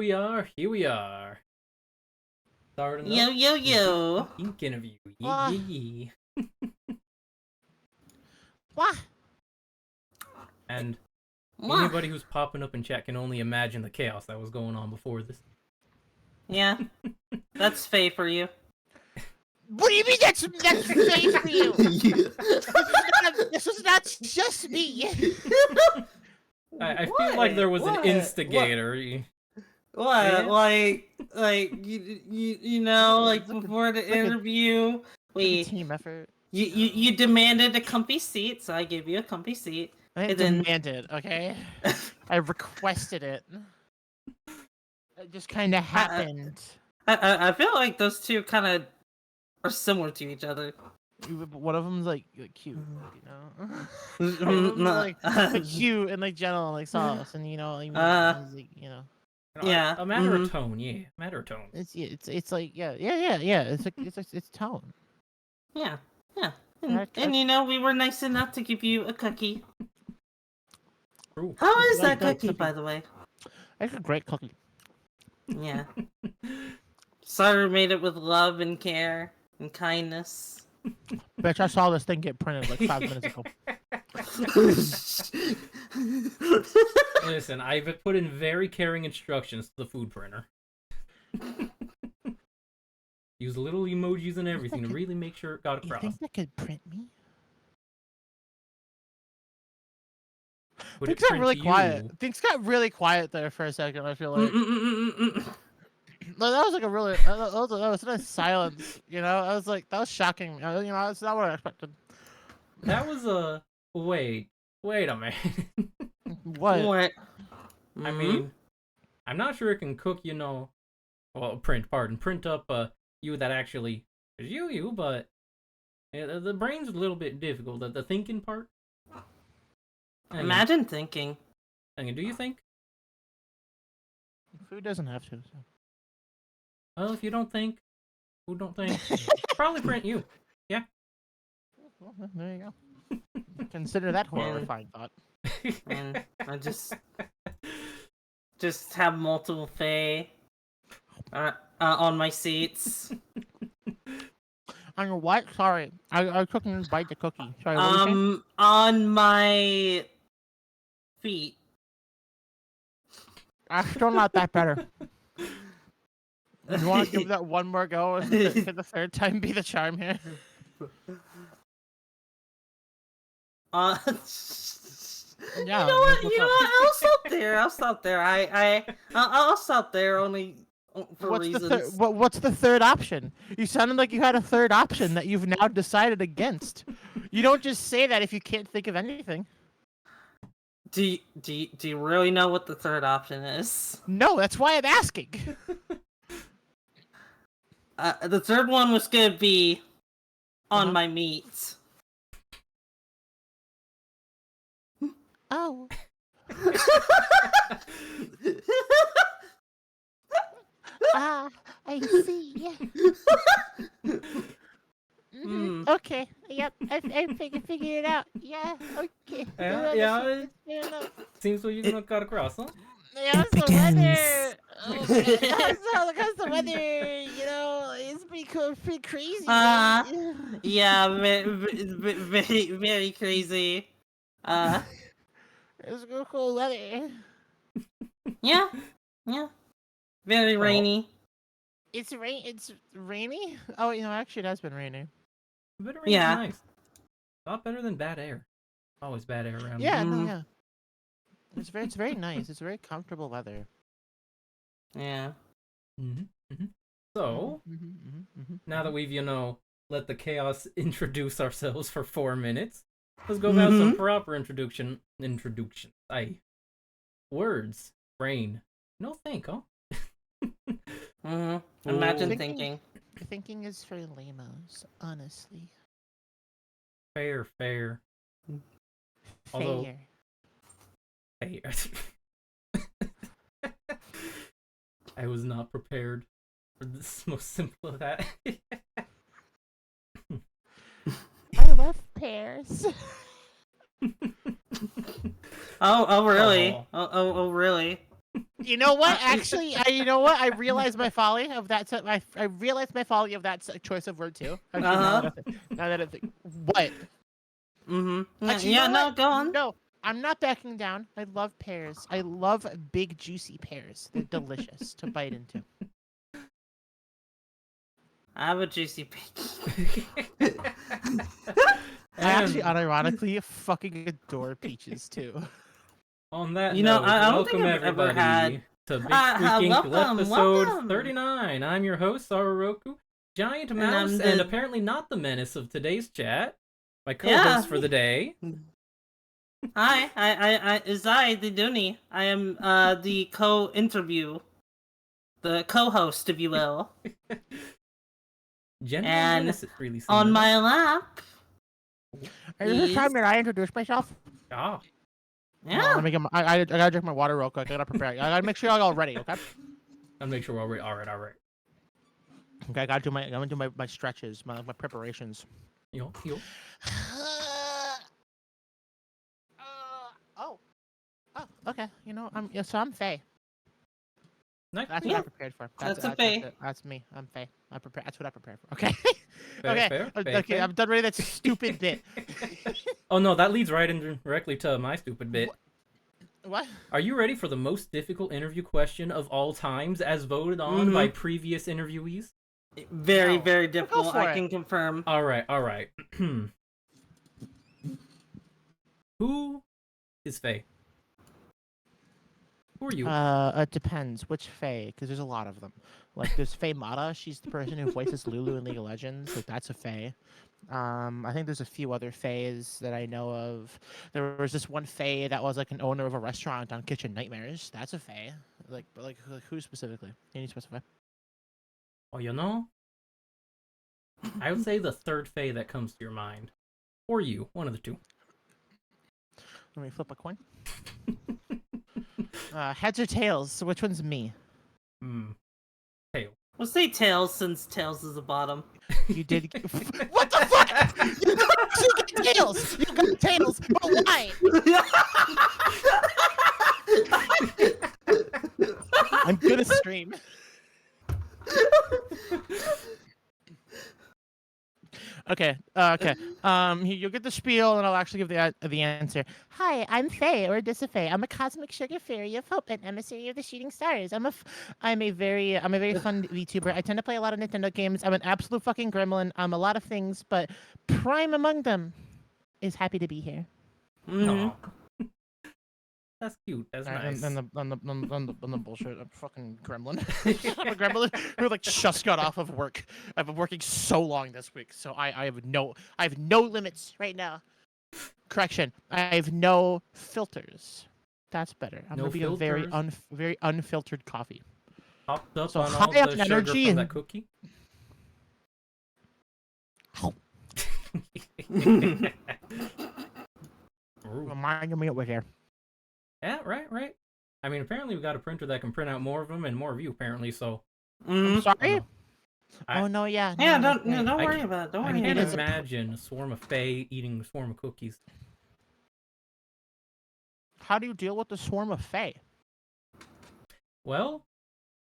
we are. Here we are. Starting Yo. Inc interview. What? Yee. What? And Mwah. anybody who's popping up in chat can only imagine the chaos that was going on before this. Yeah, that's Faye for you. What do you mean that's safe for you? This is not just me. I feel like there was an instigator. What? Yeah. Like you know, like before the interview, we Team effort. you demanded a comfy seat, so I gave you a comfy seat. I And then- demanded, okay? I requested it. It just kind of happened. I feel like those two kind of are similar to each other. One of them's like cute, you know. One of Mm, them's, like cute and like gentle and like soft, and you know, like, like, you know. Yeah. A matter of tone, yeah. Matter of tone. It's like yeah. It's tone. Yeah. I- And you know, we were nice enough to give you a cookie. True. How is Like that that cookie, cookie. by the way? It's a great cookie. Yeah. Sarah made it with love and care and kindness. Bitch, I saw this thing get printed like 5 minutes ago. Listen, I've put in very caring instructions to the food printer. Use little emojis and everything to really make sure it got You across. think that could print me? Would it Things got print really you? quiet. Things got really quiet there for a second. I feel like like, that was like a really that was nice silence. You know, I was like that was shocking. You know, that's not what I expected. That was a wait a minute. What? What? I mean, I'm not sure it can cook, print up you that actually is you, but the brain's a little bit difficult. The thinking part. Imagine thinking. I mean, do you think? Food doesn't have to. So. Well, if you don't think, who don't think? Probably print you. Yeah. Well, there you go. Consider that horrifying thought. And I just have multiple Faye on my seats. On your what? Sorry, I couldn't bite the cookie. Sorry. What were you saying? On my feet. I'm still not that better. You want to give that one more go? And can the third time be the charm here? Yeah. Yeah. You know what? I'll stop there. I'll stop there only for reasons. What's the third option? You sounded like you had a third option that you've now decided against. You don't just say that if you can't think of anything. Do you really know what the third option is? No, that's why I'm asking. The third one was gonna be on my meat. Oh. I see. Okay. Yep. I figured it out. Yeah. Okay. Yeah. Seems like you got across, huh? Yeah, the weather. Because the weather, you know, it's pretty cool, pretty crazy. Yeah, very crazy. It's real cool weather. Yeah. Very rainy. It's rainy. Oh, you know, actually, it has been raining. Better rain is nice. A lot better than bad air. Always bad air around. Yeah, no, yeah. It's very nice. It's very comfortable weather. Yeah. So, now that we've, let the chaos introduce ourselves for 4 minutes, let's go about some proper introduction. Words. Brain. No think, huh? Imagine thinking. Thinking is for lamos, honestly. Fair. Although, fair. I was not prepared for this most simple of that. I love pears. Oh, really? Oh, really? You know what? Actually, you know what? I realized my folly of that. I realized my folly of that choice of word too. Actually, now that I think, what? Actually, Yeah, you know no, what? go on. No, I'm not backing down. I love pears. I love big, juicy pears. They're delicious to bite into. I have a juicy peach. I actually, unironically, fucking adore peaches too. On that You know, note, I don't think welcome I've ever everybody had. to Big Squeak Inc. Welcome, episode welcome. 39. I'm your host, Saroroku, Giant Mouse, I'm and the- apparently not the menace of today's chat. My co-host for the day. Hi, I is I the Dooney. I am the co-interview, the co-host, if you will. General And Menace, it really seems. on my lap. Are you the time that I introduce myself? Ah, Yeah. Let me get my. I gotta drink my water real quick. I gotta prepare. I gotta make sure y'all all ready. Okay. I'll make sure we're all ready. All right. Okay. I gotta do my. I'm gonna do my stretches, my preparations. Yo. Oh. Okay. You know, so I'm Faye. Nice. That's Yeah. what I prepared for. That's a Faye. That's me. I'm Faye. That's what I prepared for. Okay. Fair, Okay. fair. I'm done reading that stupid bit. Oh no, that leads right in directly to my stupid bit. What? Are you ready for the most difficult interview question of all times, as voted on by previous interviewees? Very, No. very Go difficult. for I it. can confirm. All right. Who is Faye? Who are you? It depends which Faye, because there's a lot of them. Like there's Faye Mata. She's the person who voices Lulu in League of Legends. Like that's a Faye. I think there's a few other Fays that I know of. There was this one Faye that was like an owner of a restaurant on Kitchen Nightmares. That's a Faye. But who specifically? Can you specify? Oh, you know? I would say the third Faye that comes to your mind. Or you, one of the two. Let me flip a coin. Heads or tails? So which one's me? Tail. We'll say tails since tails is the bottom. You did. What the fuck? You got tails. You got tails. But why? I'm gonna scream. Okay. You'll get the spiel, and I'll actually give the answer. Hi, I'm Faye, or Disafae. I'm a cosmic sugar fairy of hope, an emissary of the shooting stars. I'm a very fun VTuber. I tend to play a lot of Nintendo games. I'm an absolute fucking gremlin. I'm a lot of things, but prime among them is happy to be here. No. That's cute. That's Alright, nice. And the bullshit. I'm fucking gremlin. I'm a gremlin who like just got off of work. I've been working so long this week, so I have no limits right now. Correction, I have no filters. That's better. I'm No gonna be a very filters? unfiltered coffee. Popped up So on high all the up sugar energy from and- that cookie. Ooh. Reminding me over here. Yeah, right. I mean, apparently we got a printer that can print out more of them and more of you, apparently, so... I'm sorry. no. Oh no, yeah. Yeah, no, don't I worry can- about it. Don't I worry can't about it. imagine a swarm of Fae eating a swarm of cookies. How do you deal with the swarm of Fae? Well,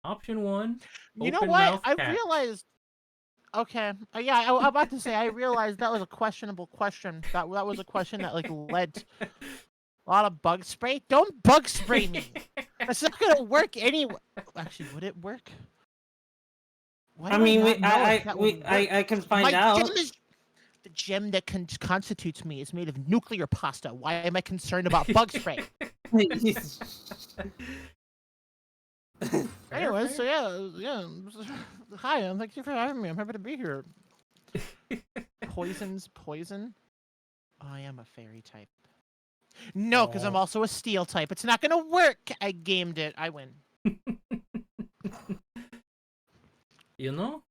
option one, You know open what? mouth I cat. realized. Okay. Yeah, I'm about to say I realized that was a questionable question. That was a question that like led to a lot of bug spray. Don't bug spray me. It's not gonna work anyway. Actually, would it work? Why I do mean, not know if that would work? I can find My out. gem is the gem that constitutes me is made of nuclear pasta. Why am I concerned about bug spray? Anyways, so yeah. Hi, thank you for having me. I'm happy to be here. Poison's poison. I am a fairy type. No, because I'm Oh. also a steel type. It's not gonna work. I gamed it. I win. You know?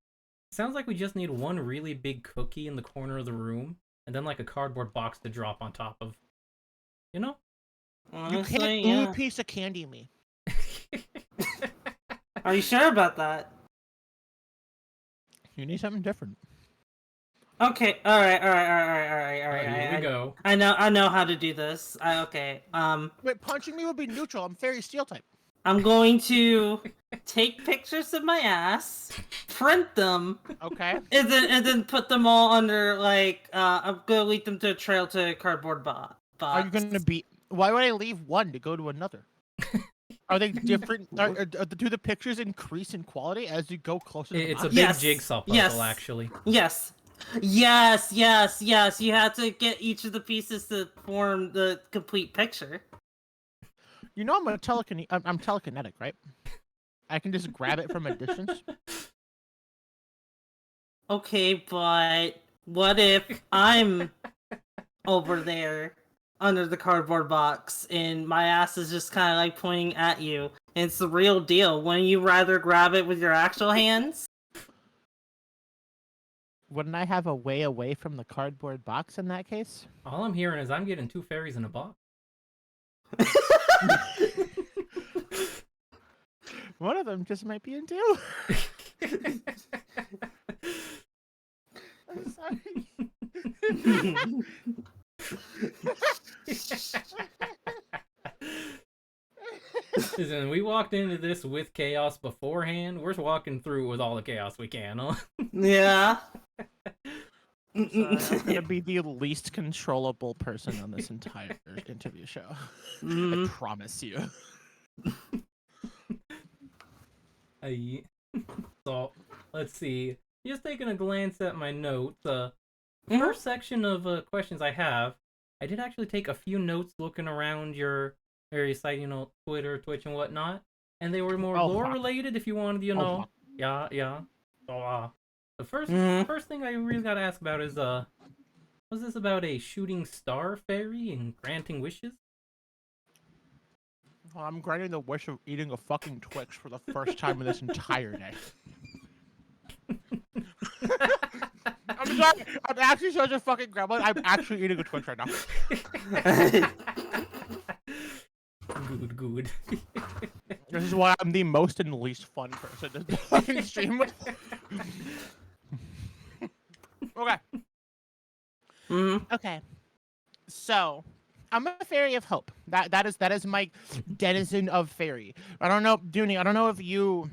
Sounds like we just need one really big cookie in the corner of the room, and then like a cardboard box to drop on top of. You know? You Honestly, can't yeah. piece of candy me. Are you sure about that? You need something different. Okay. All right. Here we go. I know how to do this. Okay. Wait, punching me would be neutral. I'm fairy steel type. I'm going to take pictures of my ass, print them, Okay. and then put them all under like I'm gonna lead them to a trail to a cardboard box. Are you gonna be? Why would I leave one to go to another? Are they different? Do the pictures increase in quality as you go closer to the It's box? a big jigsaw puzzle, actually. Yes. You have to get each of the pieces to form the complete picture. You know I'm telekinetic, right? I can just grab it from a distance. Okay, but what if I'm over there under the cardboard box and my ass is just kind of like pointing at you? And it's the real deal. Wouldn't you rather grab it with your actual hands? Wouldn't I have a way away from the cardboard box in that case? All I'm hearing is I'm getting 2 fairies in a box. One of them just might be in 2. I'm sorry. Listen, we walked into this with chaos beforehand. We're walking through with all the chaos we can, huh? Yeah. Sorry, I'm gonna be the least controllable person on this entire interview show. I promise you. So, let's see. Just taking a glance at my notes. First section of questions I have, I did actually take a few notes looking around your various sites, Twitter, Twitch, and whatnot, and they were more lore related. If you wanted, yeah. So, the first thing I really gotta ask about is, was this about a shooting star fairy and granting wishes? Well, I'm granting the wish of eating a fucking Twix for the first time in this entire day. I'm sorry. I'm actually such a fucking gremlin. I'm actually eating a Twix right now. Good. This is why I'm the most and least fun person to fucking stream with. Okay. Okay. So, I'm a fairy of hope. That is my denizen of fairy. I don't know, Dooney. I don't know if your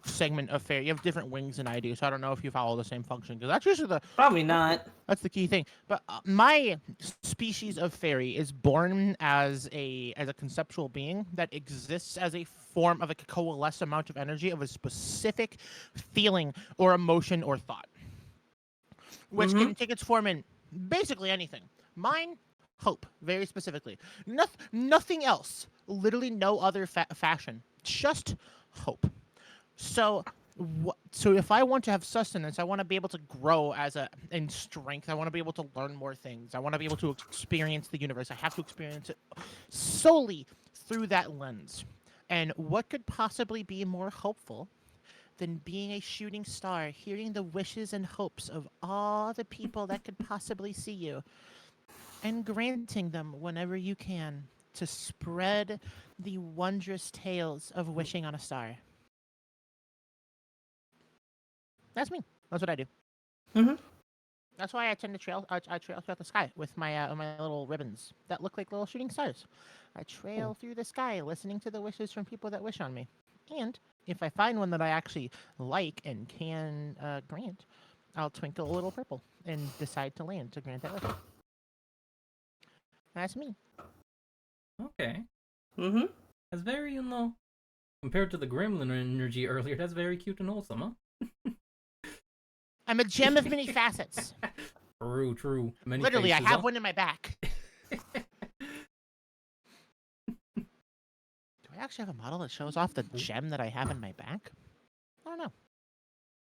segment of fairy, you have different wings than I do, so I don't know if you follow the same function, because that's usually probably not. That's the key thing. But my species of fairy is born as a conceptual being that exists as a form of a coalesced amount of energy of a specific feeling or emotion or thought, which can take its form in basically anything. Mine, hope, very specifically. Nothing else. Literally no other fashion. Just hope. So if I want to have sustenance, I want to be able to grow in strength. I want to be able to learn more things. I want to be able to experience the universe. I have to experience it solely through that lens. And what could possibly be more hopeful than being a shooting star, hearing the wishes and hopes of all the people that could possibly see you, and granting them whenever you can to spread the wondrous tales of wishing on a star. That's me. That's what I do. That's why I tend to trail throughout the sky with my little ribbons that look like little shooting stars. I trail through the sky, listening to the wishes from people that wish on me. And if I find one that I actually like and can grant, I'll twinkle a little purple and decide to land to grant that wish. That's me. Okay. That's very, compared to the gremlin energy earlier, that's very cute and wholesome, huh? I'm a gem of many facets. True. Many Literally, faces, I have one in my back. Do I actually have a model that shows off the gem that I have in my back? I don't know.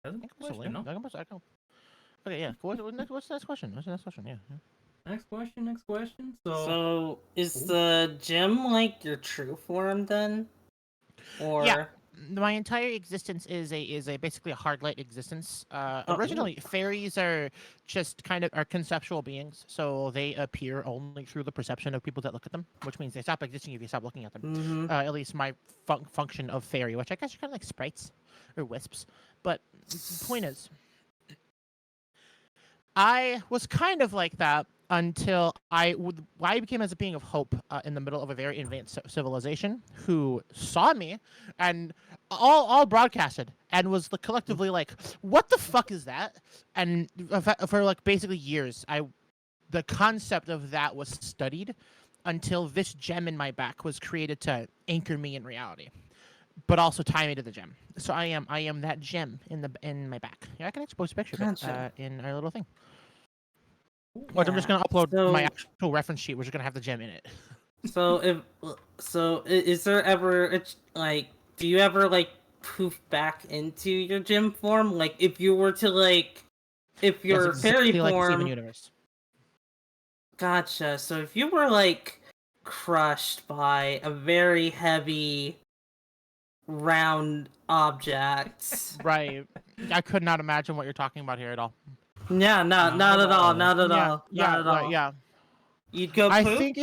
That's a question, no? Okay, yeah. What's the next question? Yeah. Next question. So is the gem like your true form then? Or yeah. My entire existence is basically a hard light existence. Originally, fairies are just are conceptual beings, so they appear only through the perception of people that look at them, which means they stop existing if you stop looking at them. At least my function of fairy, which I guess are kind of like sprites or wisps. But the point is, I was kind of like that until I became as a being of hope in the middle of a very advanced civilization who saw me and all broadcasted and was collectively like, "What the fuck is that?" And for like basically years, the concept of that was studied until this gem in my back was created to anchor me in reality, but also tie me to the gem. So I am that gem in my back. Yeah, I can expose a picture of Gotcha. it in our little thing. Yeah. Which I'm just gonna upload my So, actual reference sheet, which is gonna have the gem in it. is there ever like, do you ever like poof back into your gym form? Like, if you were to like, if Yes, your fairy exactly like the Steven form. Universe. Gotcha. So if you were like crushed by a very heavy round object. Right. I could not imagine what you're talking about here at all. Yeah, Not not at at all, all. not at Yeah, all, yeah, not at right, all. yeah. You'd go I poop? think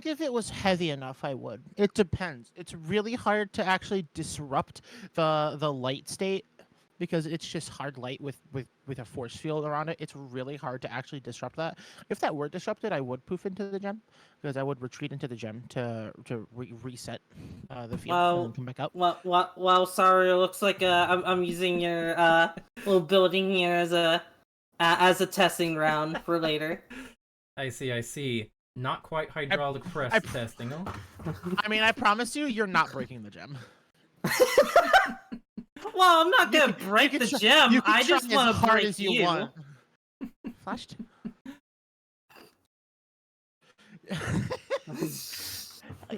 if it was heavy enough, I would. It depends. It's really hard to actually disrupt the light state because it's just hard light with a force field around it. It's really hard to actually disrupt that. If that were disrupted, I would poof into the gem because I would retreat into the gem to reset the field and then come back out. Well, sorry. It looks like I'm using your little building here as a testing ground for later. I see. Not quite hydraulic press I- testing, huh? I mean, I promise you, you're not breaking the gem. Well, I'm not gonna break the gem. You can I try just as want to hard break as you you. want. Flushed.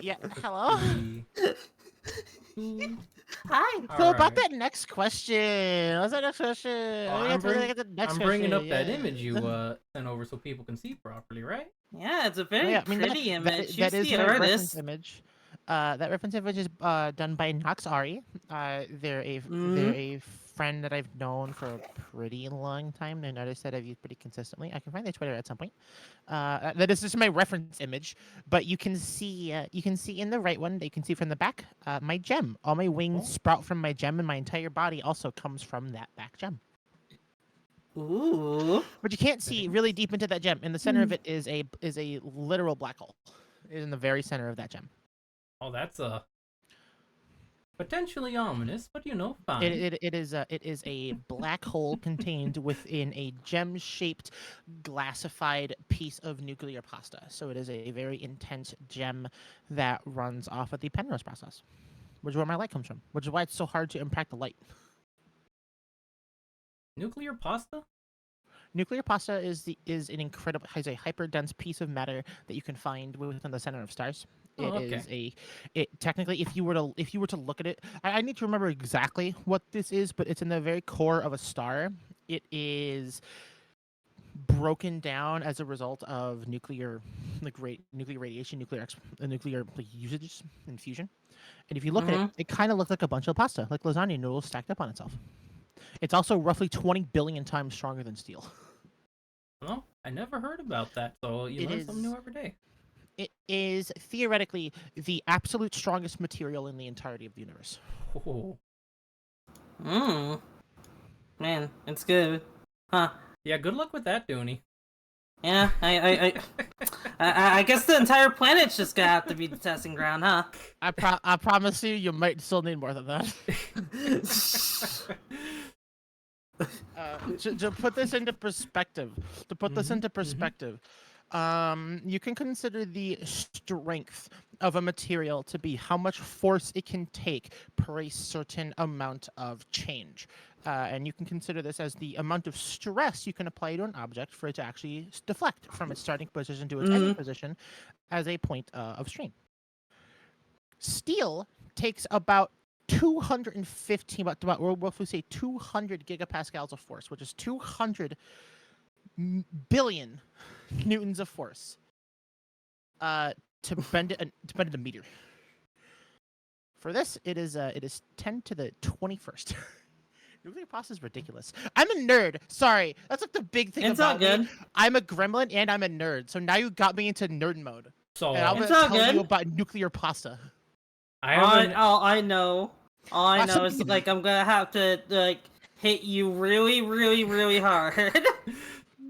Yeah. Hello. Hi. So about Alright. that next question. What's that next question? Oh, We I'm, have to bring- get the next I'm bringing up question, that yeah. image you sent over so people can see properly, right? Yeah, it's a very Yeah, I mean, pretty image. that Who's is the my reference artist? image. That reference image is done by Nox Ari. They're Mhm. a friend that I've known for a pretty long time. They're an artist that I've used pretty consistently. I can find their Twitter at some point. That is just my reference image, but you can see in the right one. You can see from the back my gem. All my wings sprout from my gem, and my entire body also comes from that back gem. Ooh. But you can't see really deep into that gem. In the center of it is a literal black hole. In the very center of that gem. Oh, that's potentially ominous, but fine. It is a black hole contained within a gem-shaped, glassified piece of nuclear pasta. So it is a very intense gem that runs off of the Penrose process, which is where my light comes from. Which is why it's so hard to impact the light. Nuclear pasta? Nuclear pasta is an incredible, has a hyper dense piece of matter that you can find within the center of stars. Technically, if you were to look at it, I need to remember exactly what this is, but it's in the very core of a star. It is broken down as a result of nuclear radiation, nuclear usage and fusion. And if you look at it, it kind of looks like a bunch of pasta, like lasagna noodles stacked up on itself. It's also roughly 20 billion times stronger than steel. Well, I never heard about that, so you learn something new every day. It is theoretically the absolute strongest material in the entirety of the universe. Oh. Man, it's good. Huh. Yeah, good luck with that, Dooney. Yeah, I guess the entire planet's just gonna have to be the testing ground, huh? I promise you might still need more than that. To put this into perspective, you can consider the strength of a material to be how much force it can take per a certain amount of change. And you can consider this as the amount of stress you can apply to an object for it to actually deflect from its starting position to its ending position as a point of strain. Steel takes about 215, we'll roughly say 200 gigapascals of force, which is 200 billion newtons of force to bend it a meter. For this, it is 10 to the 21st. Nuclear pasta is ridiculous. I'm a nerd. Sorry, that's like the big thing about me. I'm a gremlin and I'm a nerd. So now you got me into nerd mode. So and I'm gonna tell you about nuclear pasta. All I know is like I'm gonna have to like hit you really, really, really hard.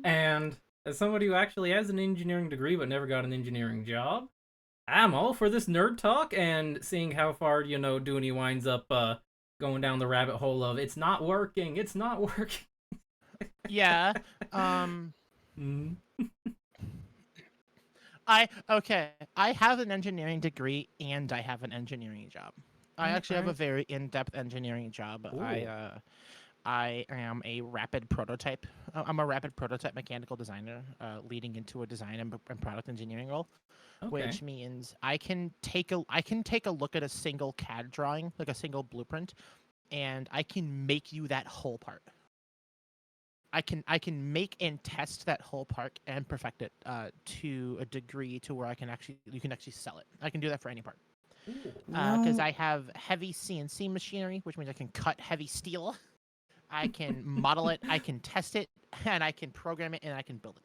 And as somebody who actually has an engineering degree but never got an engineering job, I'm all for this nerd talk and seeing how far, Dooney winds up going down the rabbit hole of it's not working, it's not working. Yeah. Mm. I have an engineering degree and I have an engineering job. I actually have a very in-depth engineering job. Ooh. I am a rapid prototype. I'm a rapid prototype mechanical designer, leading into a design and product engineering role, Okay. which means I can take a look at a single CAD drawing, like a single blueprint, and I can make you that whole part. I can make and test that whole part and perfect it to a degree to where you can actually sell it. I can do that for any part. Because I have heavy CNC machinery, which means I can cut heavy steel. I can model it, I can test it, and I can program it, and I can build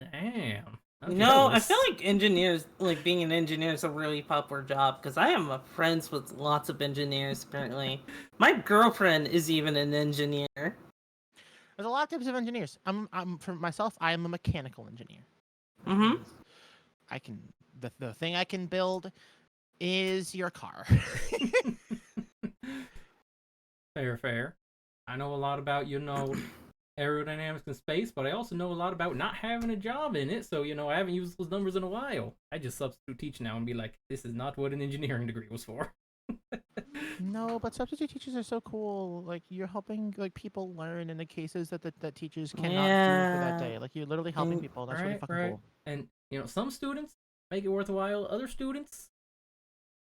it. Damn. I feel like engineers, like being an engineer, is a really popular job because I am friends with lots of engineers. Apparently, my girlfriend is even an engineer. There's a lot of types of engineers. For myself, I am a mechanical engineer. Mm-hmm. The thing I can build is your car. Fair. I know a lot about, aerodynamics in space, but I also know a lot about not having a job in it, so, I haven't used those numbers in a while. I just substitute teach now and be like, this is not what an engineering degree was for. No, but substitute teachers are so cool. Like, you're helping people learn in the cases that teachers cannot do for that day. Like, you're literally helping people. That's really fucking cool. And some students make it worthwhile. Other students,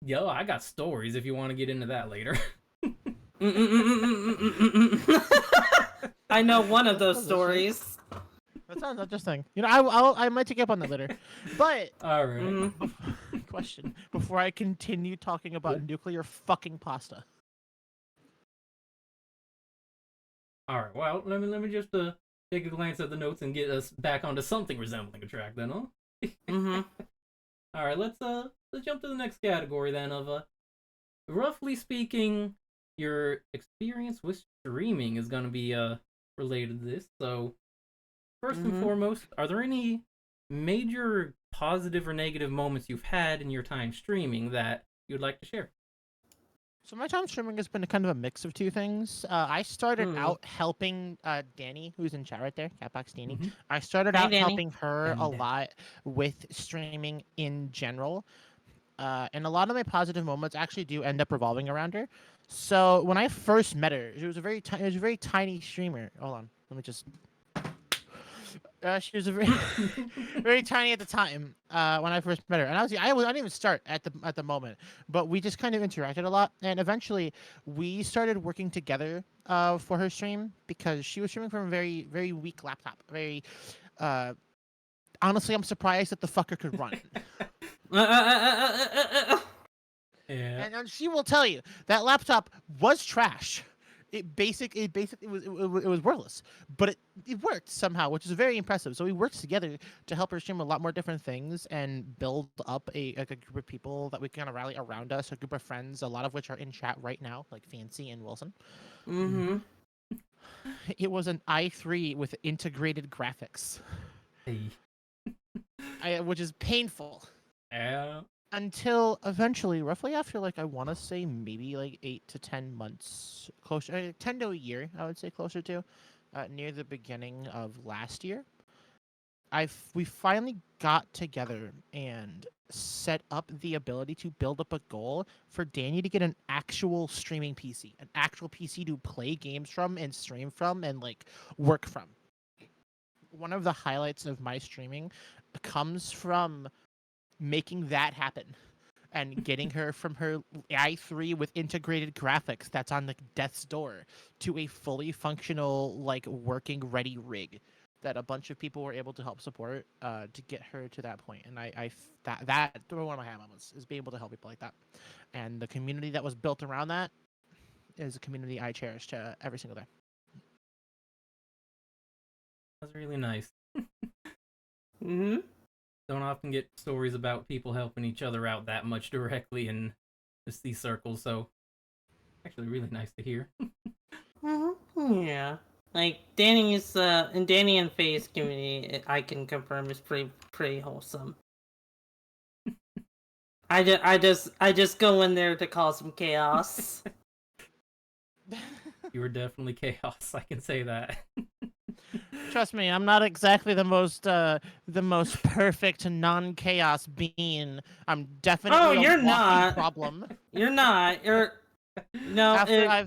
I got stories if you want to get into that later. I know one of those stories. That sounds interesting. I might take you up on that later. But all right. Question before I continue talking about nuclear fucking pasta. All right. Well, let me just take a glance at the notes and get us back onto something resembling a track then, huh? Mm-hmm. All right. Let's jump to the next category then of roughly speaking, your experience with streaming is going to be related to this. So, first and foremost, are there any major positive or negative moments you've had in your time streaming that you'd like to share? So my time streaming has been kind of a mix of two things. I started out helping Danny, who's in chat right there, Catbox Danny. I started out helping her a lot with streaming in general. And a lot of my positive moments actually do end up revolving around her. So when I first met her, she was a very tiny streamer. Hold on, let me just. She was a very tiny at the time when I first met her, and I didn't even start at the moment, but we just kind of interacted a lot, and eventually we started working together for her stream because she was streaming from a very, very weak laptop. Honestly, I'm surprised that the fucker could run. Yeah. And she will tell you that laptop was trash. It was worthless, but it worked somehow, which is very impressive. So we worked together to help her stream a lot more different things and build up a group of people that we kind of rally around us, a group of friends, a lot of which are in chat right now, like Fancy and Wilson. Mm-hmm. It was an i3 with integrated graphics, which is painful. Yeah. Until eventually, roughly after I want to say maybe 8 to 10 months, 10 to a year, I would say closer to, near the beginning of last year, we finally got together and set up the ability to build up a goal for Danny to get an actual streaming PC, an actual PC to play games from and stream from and work from. One of the highlights of my streaming comes from making that happen and getting her from her i3 with integrated graphics that's on the death's door to a fully functional working ready rig that a bunch of people were able to help support to get her to that point. And that's one of my high moments, is being able to help people like that, and the community that was built around that is a community I cherish every single day. That's really nice. Mm-hmm. Don't often get stories about people helping each other out that much directly in just these circles, so actually really nice to hear. Yeah. Like Danny's in Danny and Faye's community, I can confirm is pretty wholesome. I just go in there to cause some chaos. You were definitely chaos. I can say that. Trust me, I'm not exactly the most perfect non-chaos being. I'm definitely Oh, a you're walking not. problem. You're not. You're no. After I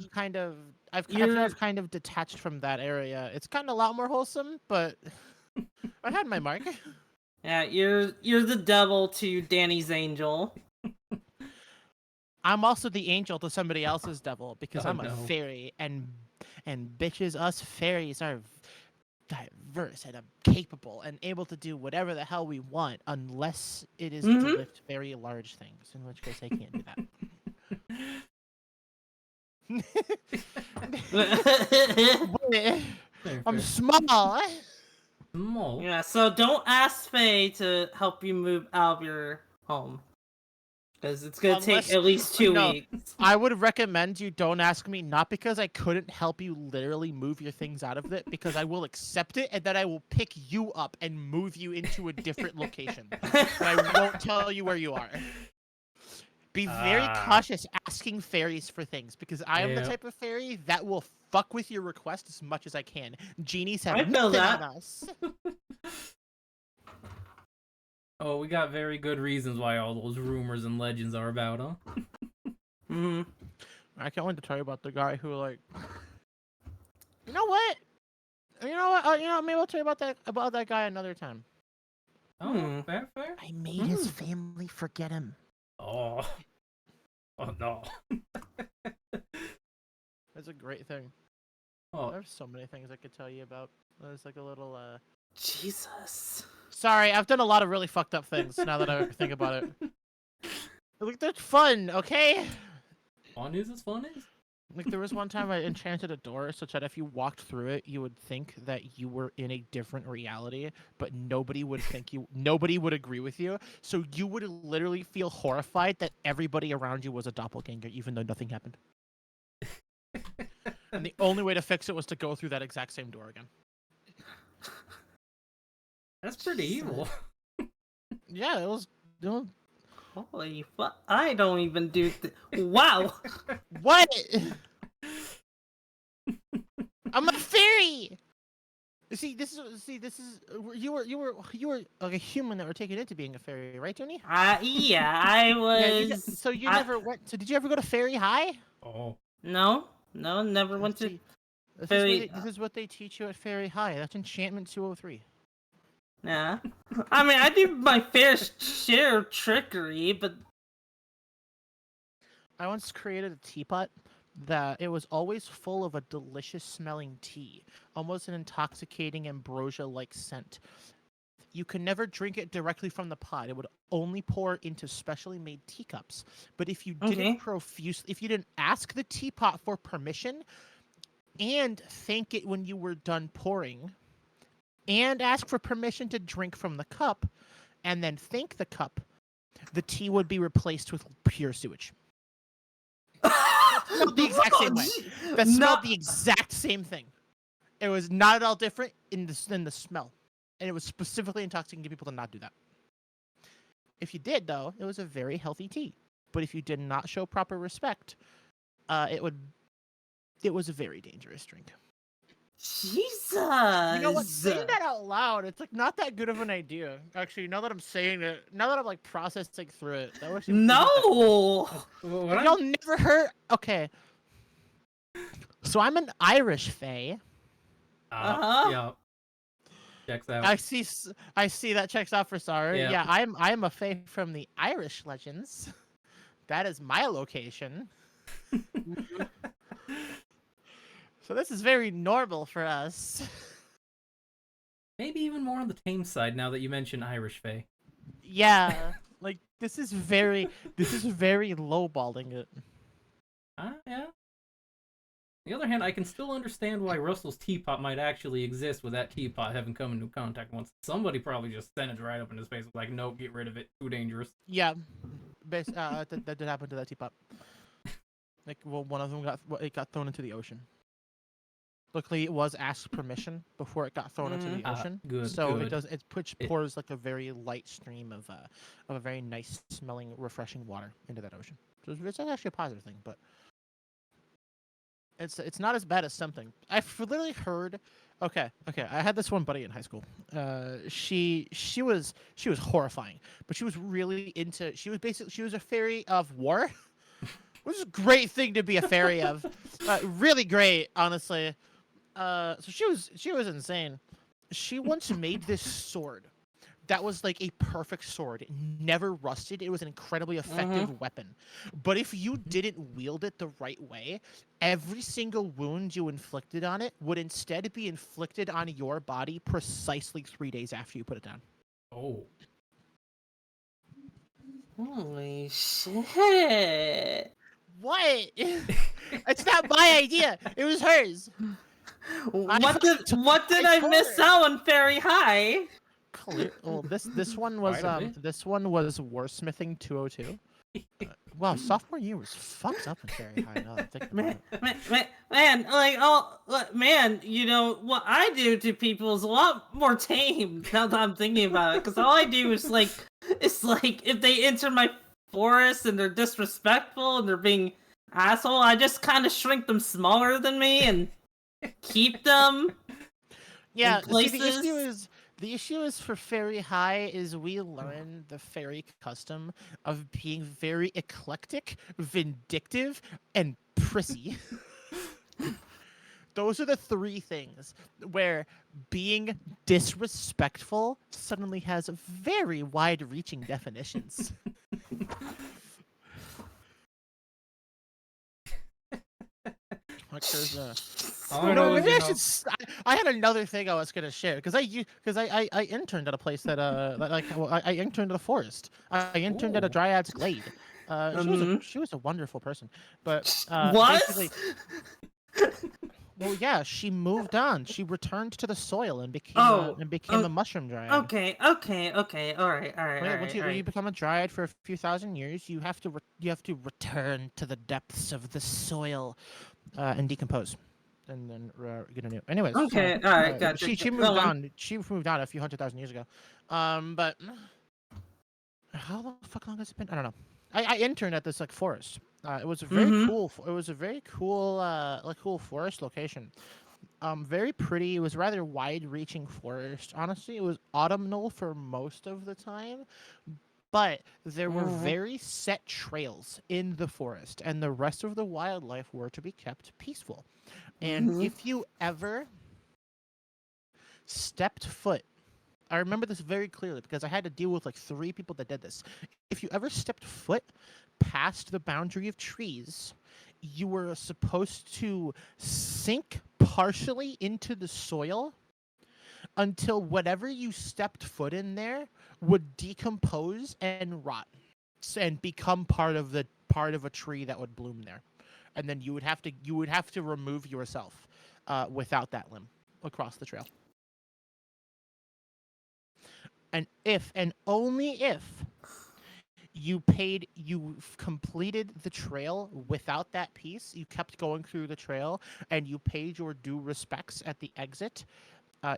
feel you're- I've kind of detached from that area. It's kind of a lot more wholesome, but I had my mark. Yeah, you're the devil to Danny's angel. I'm also the angel to somebody else's devil because Oh, I'm a no. fairy, and bitches, us fairies are diverse and capable and able to do whatever the hell we want, unless it is to lift very large things, in which case I can't do that. Fair, I'm fair. small. Small. Yeah, so don't ask Faye to help you move out of your home. Because it's gonna take at least 2 weeks. I would recommend you don't ask me, not because I couldn't help you literally move your things out of it, because I will accept it and then I will pick you up and move you into a different location. But I won't tell you where you are. Be very cautious asking fairies for things, because I am the type of fairy that will fuck with your request as much as I can. Genies have I feel nothing that. on us. Oh, we got very good reasons why all those rumors and legends are about, huh? I can't wait to tell you about the guy who, like, you know what? You know what? Maybe I'll tell you about that guy another time. Oh, fair, fair. I made his family forget him. Oh. Oh, no. That's a great thing. Oh, There's so many things I could tell you about. There's like a little, Jesus. Sorry, I've done a lot of really fucked up things now that I think about it. Like, they're fun, okay? fun is as fun is. Like, there was one time I enchanted a door such that if you walked through it, you would think that you were in a different reality, but nobody would agree with you. So you would literally feel horrified that everybody around you was a doppelganger, even though nothing happened. And the only way to fix it was to go through that exact same door again. That's pretty evil. Yeah, it was. Holy fuck! I don't even do. Wow. What? I'm a fairy. This is you were like a human that were taken into being a fairy, right, Tony? Yeah, I was. Yeah, so you never went. So did you ever go to Fairy High? Oh. No, never went to. This is what they teach you at Fairy High. That's Enchantment 203. Yeah. I mean, I do my fair share of trickery, but I once created a teapot that it was always full of a delicious smelling tea, almost an intoxicating ambrosia-like scent. You could never drink it directly from the pot. It would only pour into specially made teacups. But if you didn't if you didn't ask the teapot for permission and thank it when you were done pouring, and ask for permission to drink from the cup, and then thank the cup, the tea would be replaced with pure sewage. Smelled the exact same way. That smelled the exact same thing. It was not at all different in the smell, and it was specifically intoxicating to people to not do that. If you did, though, it was a very healthy tea. But if you did not show proper respect, it was a very dangerous drink. Jesus. You know what? Saying that out loud, it's like not that good of an idea. Actually, now that I'm saying it, now that I'm like processing through it, that was no. Y'all never heard. Okay, so I'm an Irish fae. Yeah. Checks out. I see that checks out for Sorry. Yeah. Yeah, I'm a fae from the Irish legends. That is my location. So this is very normal for us. Maybe even more on the tame side now that you mention Irish Fae. Yeah, like this is very lowballing it. Yeah. On the other hand, I can still understand why Russell's teapot might actually exist with that teapot having come into contact once. Somebody probably just sent it right up in his face, like, no, get rid of it, too dangerous. Yeah, that did happen to that teapot. Like, well, one of them got thrown into the ocean. Luckily, it was asked permission before it got thrown into the ocean. Good, So good. it pours like a very light stream of a very nice smelling, refreshing water into that ocean. So it's actually a positive thing, but it's not as bad as something. I've literally heard. Okay. I had this one buddy in high school. She was horrifying, but she was really into. She was a fairy of war, which is a great thing to be a fairy of. Really great, honestly. So she was insane. She once made this sword that was like a perfect sword. It never rusted. It was an incredibly effective weapon. But if you didn't wield it the right way, every single wound you inflicted on it would instead be inflicted on your body precisely 3 days after you put it down. Oh. Holy shit! What? It's not my idea. It was hers. What did I miss out on Fairy High? Well, this one was Warsmithing 202. Wow, sophomore year was fucked up in Fairy High. Now that I think about it. Man, you know what I do to people is a lot more tame now that I'm thinking about it. Because all I do is it's like if they enter my forest and they're disrespectful and they're being asshole, I just kind of shrink them smaller than me and keep them. Yeah, places. See, the issue is for Fairy High is we learn the fairy custom of being very eclectic, vindictive, and prissy. Those are the three things where being disrespectful suddenly has very wide-reaching definitions. Like there's maybe I should. I had another thing I was gonna share because I interned at a place that I interned at a forest. I interned at a dryad's glade. She was a wonderful person, but basically, well, yeah, she moved on. She returned to the soil and became a mushroom dryad. Okay, all right. When you become a dryad for a few thousand years, you have to return to the depths of the soil and decompose, and then get a new. Anyways, okay, all right, gotcha. She moved on. She moved on a few 100,000 years ago. But how the fuck long has it been? I don't know. I interned at this forest. It was a very cool. It was a very cool cool forest location. Very pretty. It was rather wide-reaching forest. Honestly, it was autumnal for most of the time, but there were very set trails in the forest, and the rest of the wildlife were to be kept peaceful. And if you ever stepped foot, I remember this very clearly because I had to deal with 3 people that did this. If you ever stepped foot past the boundary of trees, you were supposed to sink partially into the soil until whatever you stepped foot in there would decompose and rot and become part of a tree that would bloom there, and then you would have to remove yourself without that limb across the trail. And if and only if you completed the trail without that piece, you kept going through the trail, and you paid your due respects at the exit,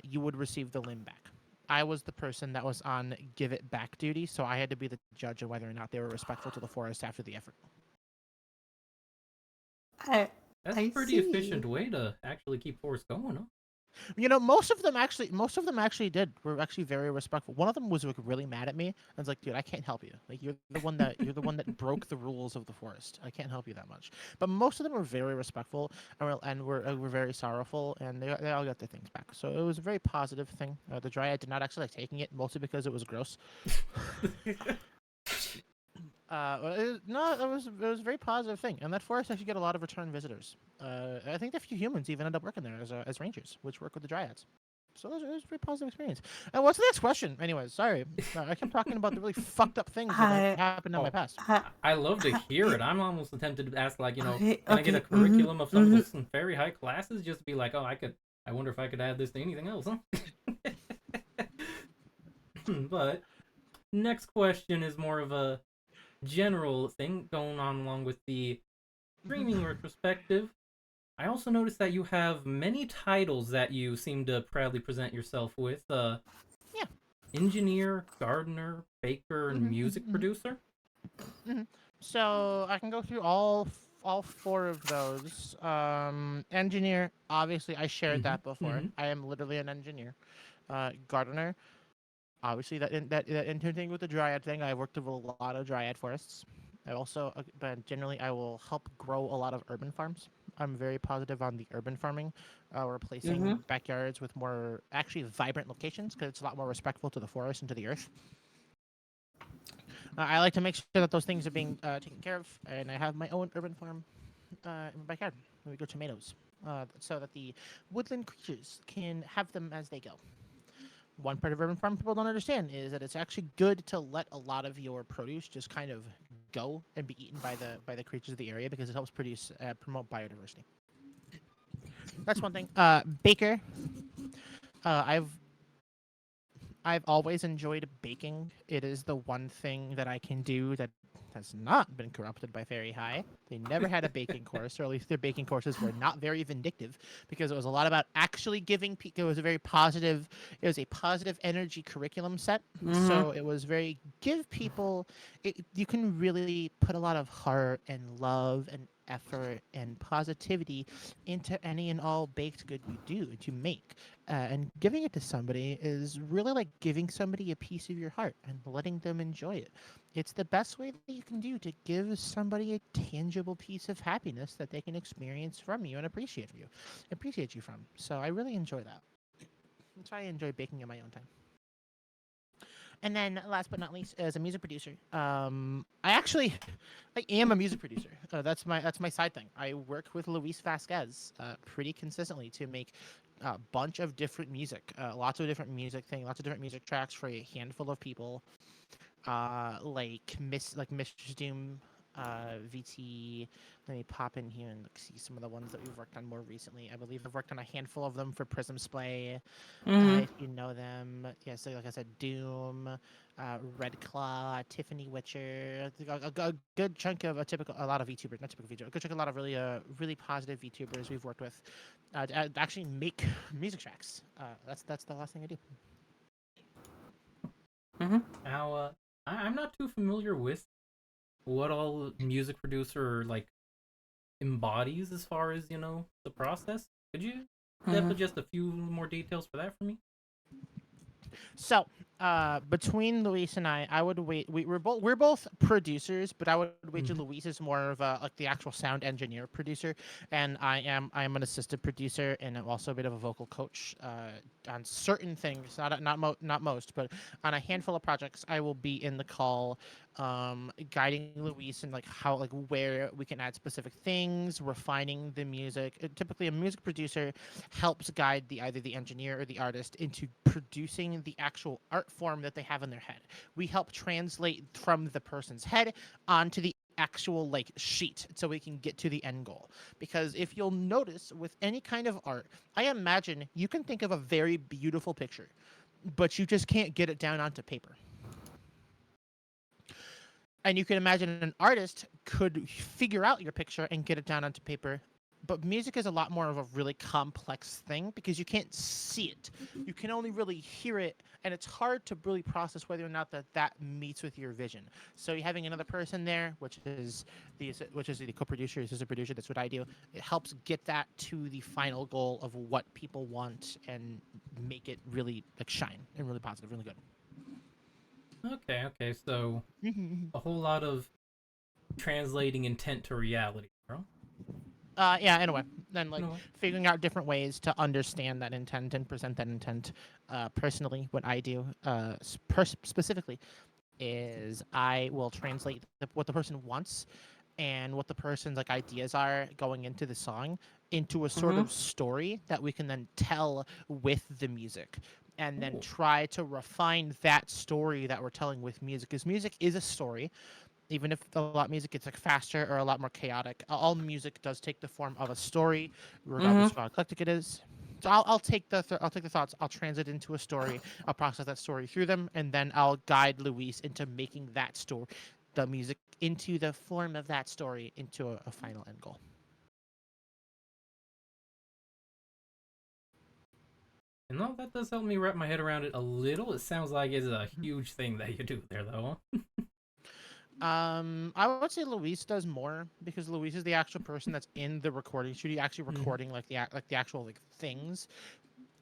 you would receive the limb back. I was the person that was on give it back duty, so I had to be the judge of whether or not they were respectful to the forest after the effort. That's a pretty efficient way to actually keep forests going, huh? You know, most of them actually were actually very respectful. One of them was really mad at me. I was like, dude, I can't help you. You're the one that broke the rules of the forest. I can't help you that much. But most of them were very respectful and were very sorrowful, and they all got their things back. So it was a very positive thing. The dryad did not actually like taking it, mostly because it was gross. It was a very positive thing, and that forest actually get a lot of return visitors. I think a few humans even end up working there as rangers, which work with the dryads. So it was a very positive experience. And what's the next question? Anyways, sorry, I kept talking about the really fucked up things that happened in my past. I love to hear it. I'm almost tempted to ask, can I get a curriculum of some very high classes? Just to be like, I wonder if I could add this to anything else, huh? But next question is more of a general thing going on along with the streaming retrospective. I also noticed that you have many titles that you seem to proudly present yourself with. Yeah. Engineer, gardener, baker, and music producer. hmm So I can go through all four of those. Engineer, obviously, I shared Mm-hmm. that before. Mm-hmm. I am literally an engineer. Gardener, obviously that intern thing with the dryad thing. I worked with a lot of dryad forests. I also, but generally, I will help grow a lot of urban farms. I'm very positive on the urban farming, replacing Mhm. backyards with more actually vibrant locations because it's a lot more respectful to the forest and to the earth. I like to make sure that those things are being taken care of, and I have my own urban farm in my backyard. We grow tomatoes, so that the woodland creatures can have them as they go. One part of urban farm people don't understand is that it's actually good to let a lot of your produce just kind of go and be eaten by the creatures of the area because it helps produce promote biodiversity. That's one thing. Baker. I've always enjoyed baking. It is the one thing that I can do that has not been corrupted by Fairy High. They never had a baking course, or at least their baking courses were not very vindictive, because it was a lot about actually giving people. It was a very positive. It was a positive energy curriculum set. Mhm. So it was very give people. You can really put a lot of heart and love and effort and positivity into any and all baked good you do that you make, and giving it to somebody is really like giving somebody a piece of your heart and letting them enjoy it. It's the best way that you can do to give somebody a tangible piece of happiness that they can experience from you and appreciate you from. So I really enjoy that. That's why I enjoy baking in my own time. And then, last but not least, as a music producer, I am a music producer. That's my side thing. I work with Luis Vasquez pretty consistently to make a bunch of different music, lots of different music tracks for a handful of people, like Mistress Doom, VT. Let me pop in here and see some of the ones that we've worked on more recently. I believe I've worked on a handful of them for Prism Splay, Mhm. if you know them. Yeah, so like I said, Doom, Red Claw, Tiffany Witcher, a good chunk of a lot of VTubers, not typical VTubers, a good chunk, a lot of really positive VTubers we've worked with, to actually make music tracks. That's the last thing I do. Mhm. Now, I'm not too familiar with what all music producer like embodies as far as the process. Could you step Mhm. with just a few more details for that for me? So, between Luis and I would wait. We're both producers, but I would wager Mm-hmm. Luis is more of a like the actual sound engineer producer, and I am an assistant producer, and I'm also a bit of a vocal coach on certain things. Not most, but on a handful of projects, I will be in the call, guiding Luis and like how like where we can add specific things, refining the music. Typically, a music producer helps guide either the engineer or the artist into producing the actual art form that they have in their head. We help translate from the person's head onto the actual like sheet so we can get to the end goal. Because if you'll notice with any kind of art, I imagine you can think of a very beautiful picture, but you just can't get it down onto paper. And you can imagine an artist could figure out your picture and get it down onto paper. But music is a lot more of a really complex thing because you can't see it. You can only really hear it, and it's hard to really process whether or not that meets with your vision. So having another person there, which is the co-producer, is a producer. That's what I do. It helps get that to the final goal of what people want and make it really like shine and really positive, really good. Okay, okay. So Mm-hmm. a whole lot of translating intent to reality, bro. Yeah, in a way. Then You like know what? figuring out different ways to understand that intent and present that intent. Personally, what I do, specifically, is I will translate what the person wants and what the person's like ideas are going into the song into a sort Mhm. of story that we can then tell with the music, and then Oh, try to refine that story that we're telling with music, because music is a story. Even if a lot of music gets like faster or a lot more chaotic, all music does take the form of a story, regardless Mhm. of how eclectic it is. So I'll take the thoughts, I'll translate into a story, I'll process that story through them, and then I'll guide Luis into making that story, the music into the form of that story into a final end goal. And no, that does help me wrap my head around it a little. It sounds like it's a huge thing that you do there, though. I would say Luis does more because Luis is the actual person that's in the recording studio, actually recording like the actual like things.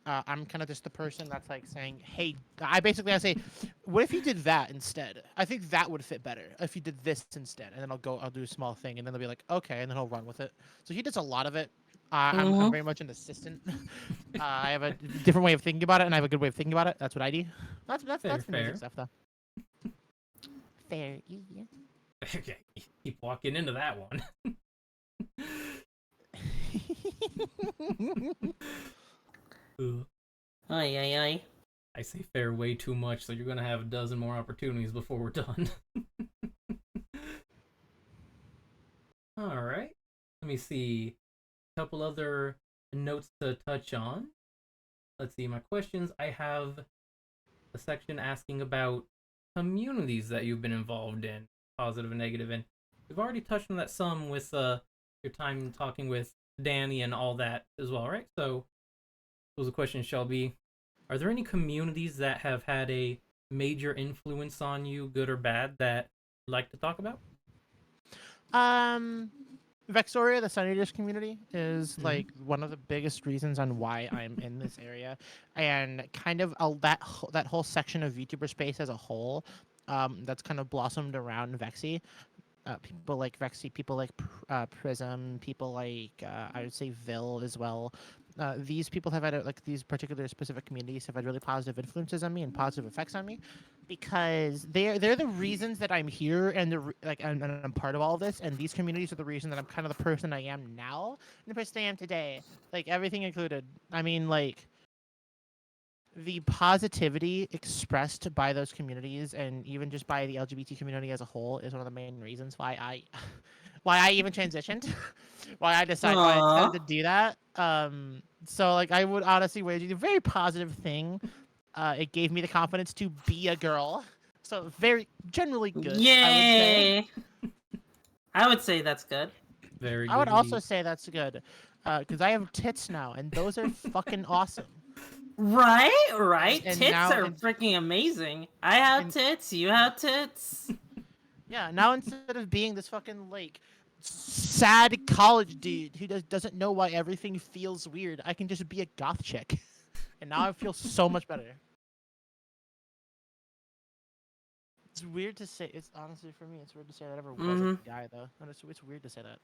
I'm kind of just the person that's like saying, "Hey," I say, "What if you did that instead? I think that would fit better if you did this instead." And then I'll do a small thing, and then they'll be like, "Okay," and then he'll run with it. So he does a lot of it. I'm very much an assistant. I have a different way of thinking about it, and I have a good way of thinking about it. That's what I do. That's the music stuff, though. Fair, yeah. Okay, keep walking into that one. Ay, ay, ay. I say fair way too much, so you're gonna have a dozen more opportunities before we're done. All right. Let me see. A couple other notes to touch on. Let's see. My questions. I have a section asking about communities that you've been involved in, positive and negative, and we've already touched on that some with your time talking with Danny and all that as well, right? So, the question shall be: are there any communities that have had a major influence on you, good or bad, that you'd like to talk about? Vexoria, the Sunny Dish community, is like one of the biggest reasons on why I'm in this area, and kind of that whole section of VTuber space as a whole, that's kind of blossomed around Vexy. People like Vexy, people like Prism, people like I would say Vil as well. These people have had these particular specific communities have had really positive influences on me and positive effects on me, because they're the reasons that I'm here and and I'm part of all of this. And these communities are the reason that I'm kind of the person I am now and the person I am today. Like everything included. I mean, like the positivity expressed by those communities and even just by the LGBT community as a whole is one of the main reasons why I even transitioned, why I decided to do that. So like I would honestly wager a very positive thing. It gave me the confidence to be a girl. So very generally good. Yay! I would say that's good. Very good. I would also say that's good, because I have tits now, and those are fucking awesome. Right. And tits now, are freaking amazing. I have tits. You have tits. Yeah, now instead of being this fucking like sad college dude who doesn't know why everything feels weird, I can just be a goth chick, and now I feel so much better. It's weird to say. It's honestly for me. It's weird to say that I ever was a guy though. And it's weird to say that.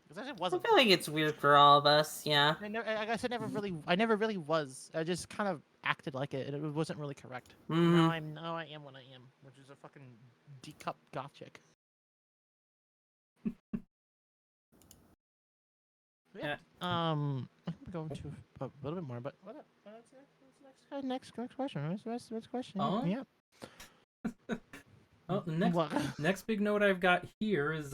Because I wasn't. I feel like it's weird for all of us. Yeah. I guess I never really was. I just kind of acted like it, and it wasn't really correct. Mm-hmm. Now I am what I am, which is a fucking D-cup goth chick. Yeah. I'm going to a little bit more, but what's next question? What's the next question? Yeah. Oh, the next big note I've got here is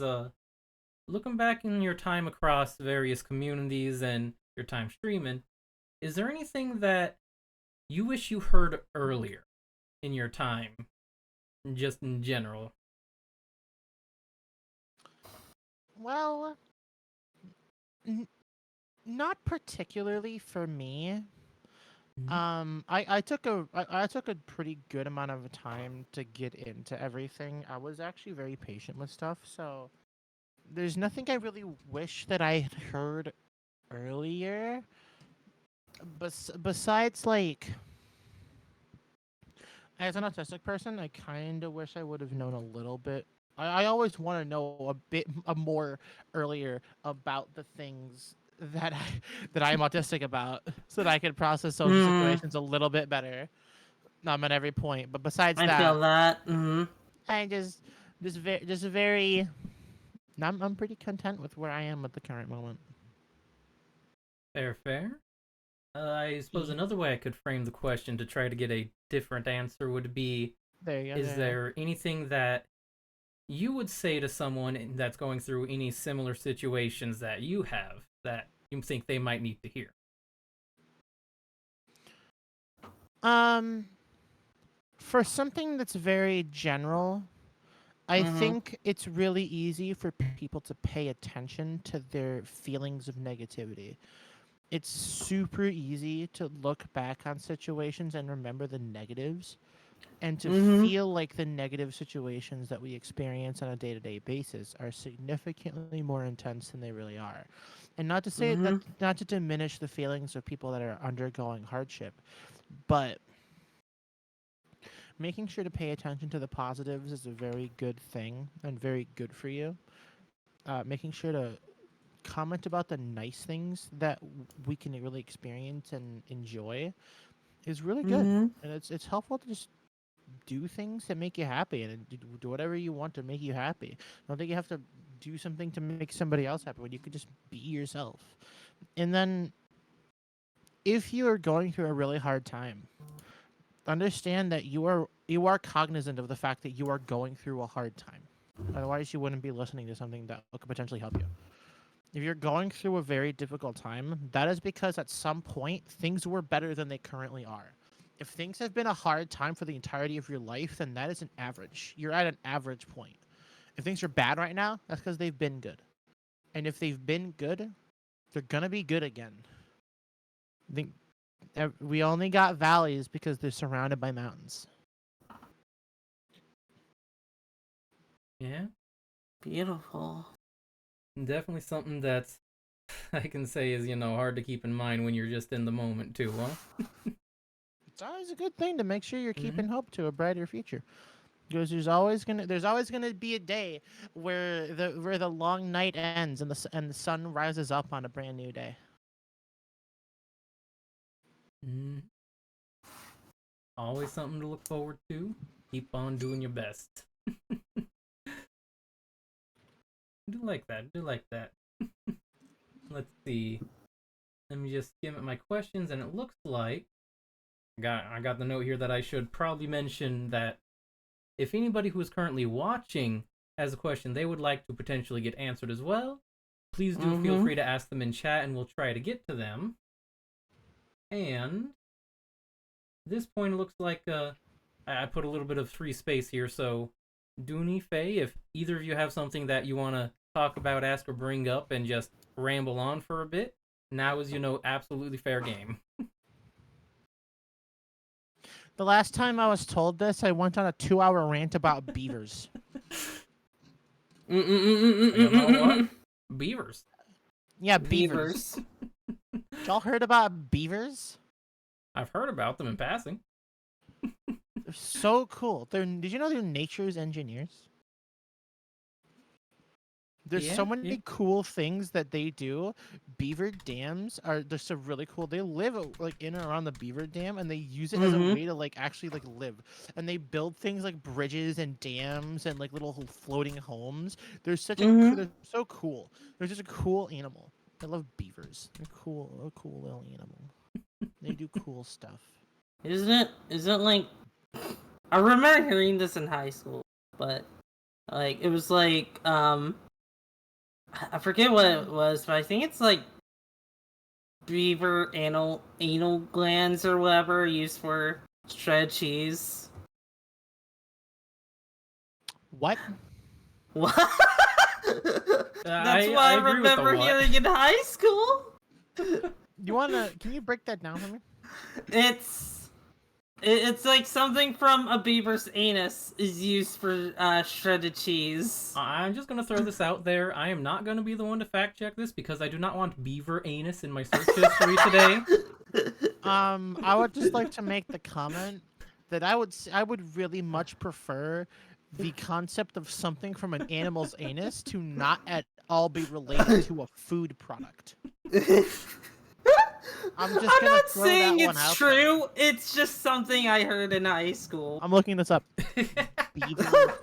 looking back in your time across various communities and your time streaming, is there anything that you wish you heard earlier in your time, just in general? Well, not particularly for me. I took a pretty good amount of time to get into everything. I was actually very patient with stuff, so there's nothing I really wish that I had heard earlier. Besides, like, as an autistic person, I kind of wish I would have known a little bit. I always want to know a bit more earlier about the things that I'm autistic about, so that I could process social situations a little bit better. At every point, but besides I that, feel that. I just very. I'm pretty content with where I am at the current moment. Fair. I suppose another way I could frame the question to try to get a different answer would be: is there anything that you would say to someone that's going through any similar situations that you have that you think they might need to hear? For something that's very general, I think it's really easy for people to pay attention to their feelings of negativity. it's super easy to look back on situations and remember the negatives and to feel like the negative situations that we experience on a day-to-day basis are significantly more intense than they really are. And not to say that, not to diminish the feelings of people that are undergoing hardship, but making sure to pay attention to the positives is a very good thing and very good for you. Making sure to comment about the nice things that we can really experience and enjoy is really good. And it's helpful to just do things that make you happy and do whatever you want to make you happy. I don't think you have to do something to make somebody else happy when you could just be yourself. And then if you are going through a really hard time, understand that you are cognizant of the fact that you are going through a hard time. Otherwise, you wouldn't be listening to something that could potentially help you. If you're going through a very difficult time, that is because at some point things were better than they currently are. If things have been a hard time for the entirety of your life, then that is an average. You're at an average point. If things are bad right now, that's because they've been good. And if they've been good, they're gonna be good again. We only got valleys because they're surrounded by mountains. Yeah. Beautiful. Definitely something that's I can say is, hard to keep in mind when you're just in the moment too, huh? It's always a good thing to make sure you're keeping hope to a brighter future. Because there's always gonna be a day where the long night ends and the sun rises up on a brand new day. Always something to look forward to. Keep on doing your best. Do like that. Let's see. Let me just skim at my questions, and it looks like I got the note here that I should probably mention that if anybody who is currently watching has a question they would like to potentially get answered as well, please do feel free to ask them in chat, and we'll try to get to them. And at this point, it looks like I put a little bit of free space here, so Dooney, Faye, if either of you have something that you want to talk about, ask, or bring up and just ramble on for a bit, now is, absolutely fair game. The last time I was told this, I went on a 2-hour rant about beavers. You know what? Beavers. Yeah, beavers. Y'all heard about beavers? I've heard about them in passing. They're so cool. Did you know they're nature's engineers? There's so many cool things that they do. Beaver dams are just so really cool. They live like in and around the beaver dam, and they use it as a way to actually live. And they build things like bridges and dams and little floating homes. They're they're so cool. They're just a cool animal. I love beavers. They're a cool little animal. They do cool stuff. Isn't like I remember hearing this in high school, but it was I forget what it was, but I think it's beaver anal glands or whatever used for shredded cheese. What? What? That's what I remember hearing in high school. Can you break that down for me? It's like something from a beaver's anus is used for shredded cheese. I'm just gonna throw this out there. I am not gonna be the one to fact check this because I do not want beaver anus in my search history today. I would just like to make the comment that I would really much prefer the concept of something from an animal's anus to not at all be related to a food product. I'm not saying it's true. It's just something I heard in high school. I'm looking this up. Beaver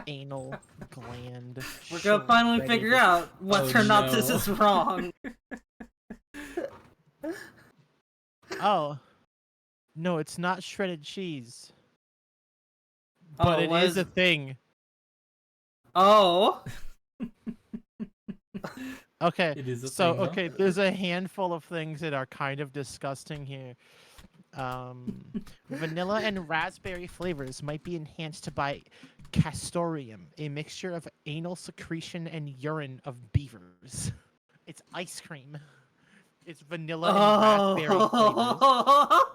anal gland. We're gonna finally figure out whether or not this is wrong. Oh. No, it's not shredded cheese. But it is a thing. Oh. Okay, it is a so thing, okay, there's a handful of things that are kind of disgusting here. Vanilla and raspberry flavors might be enhanced by castoreum, a mixture of anal secretion and urine of beavers. It's ice cream. It's vanilla and raspberry flavors. Oh.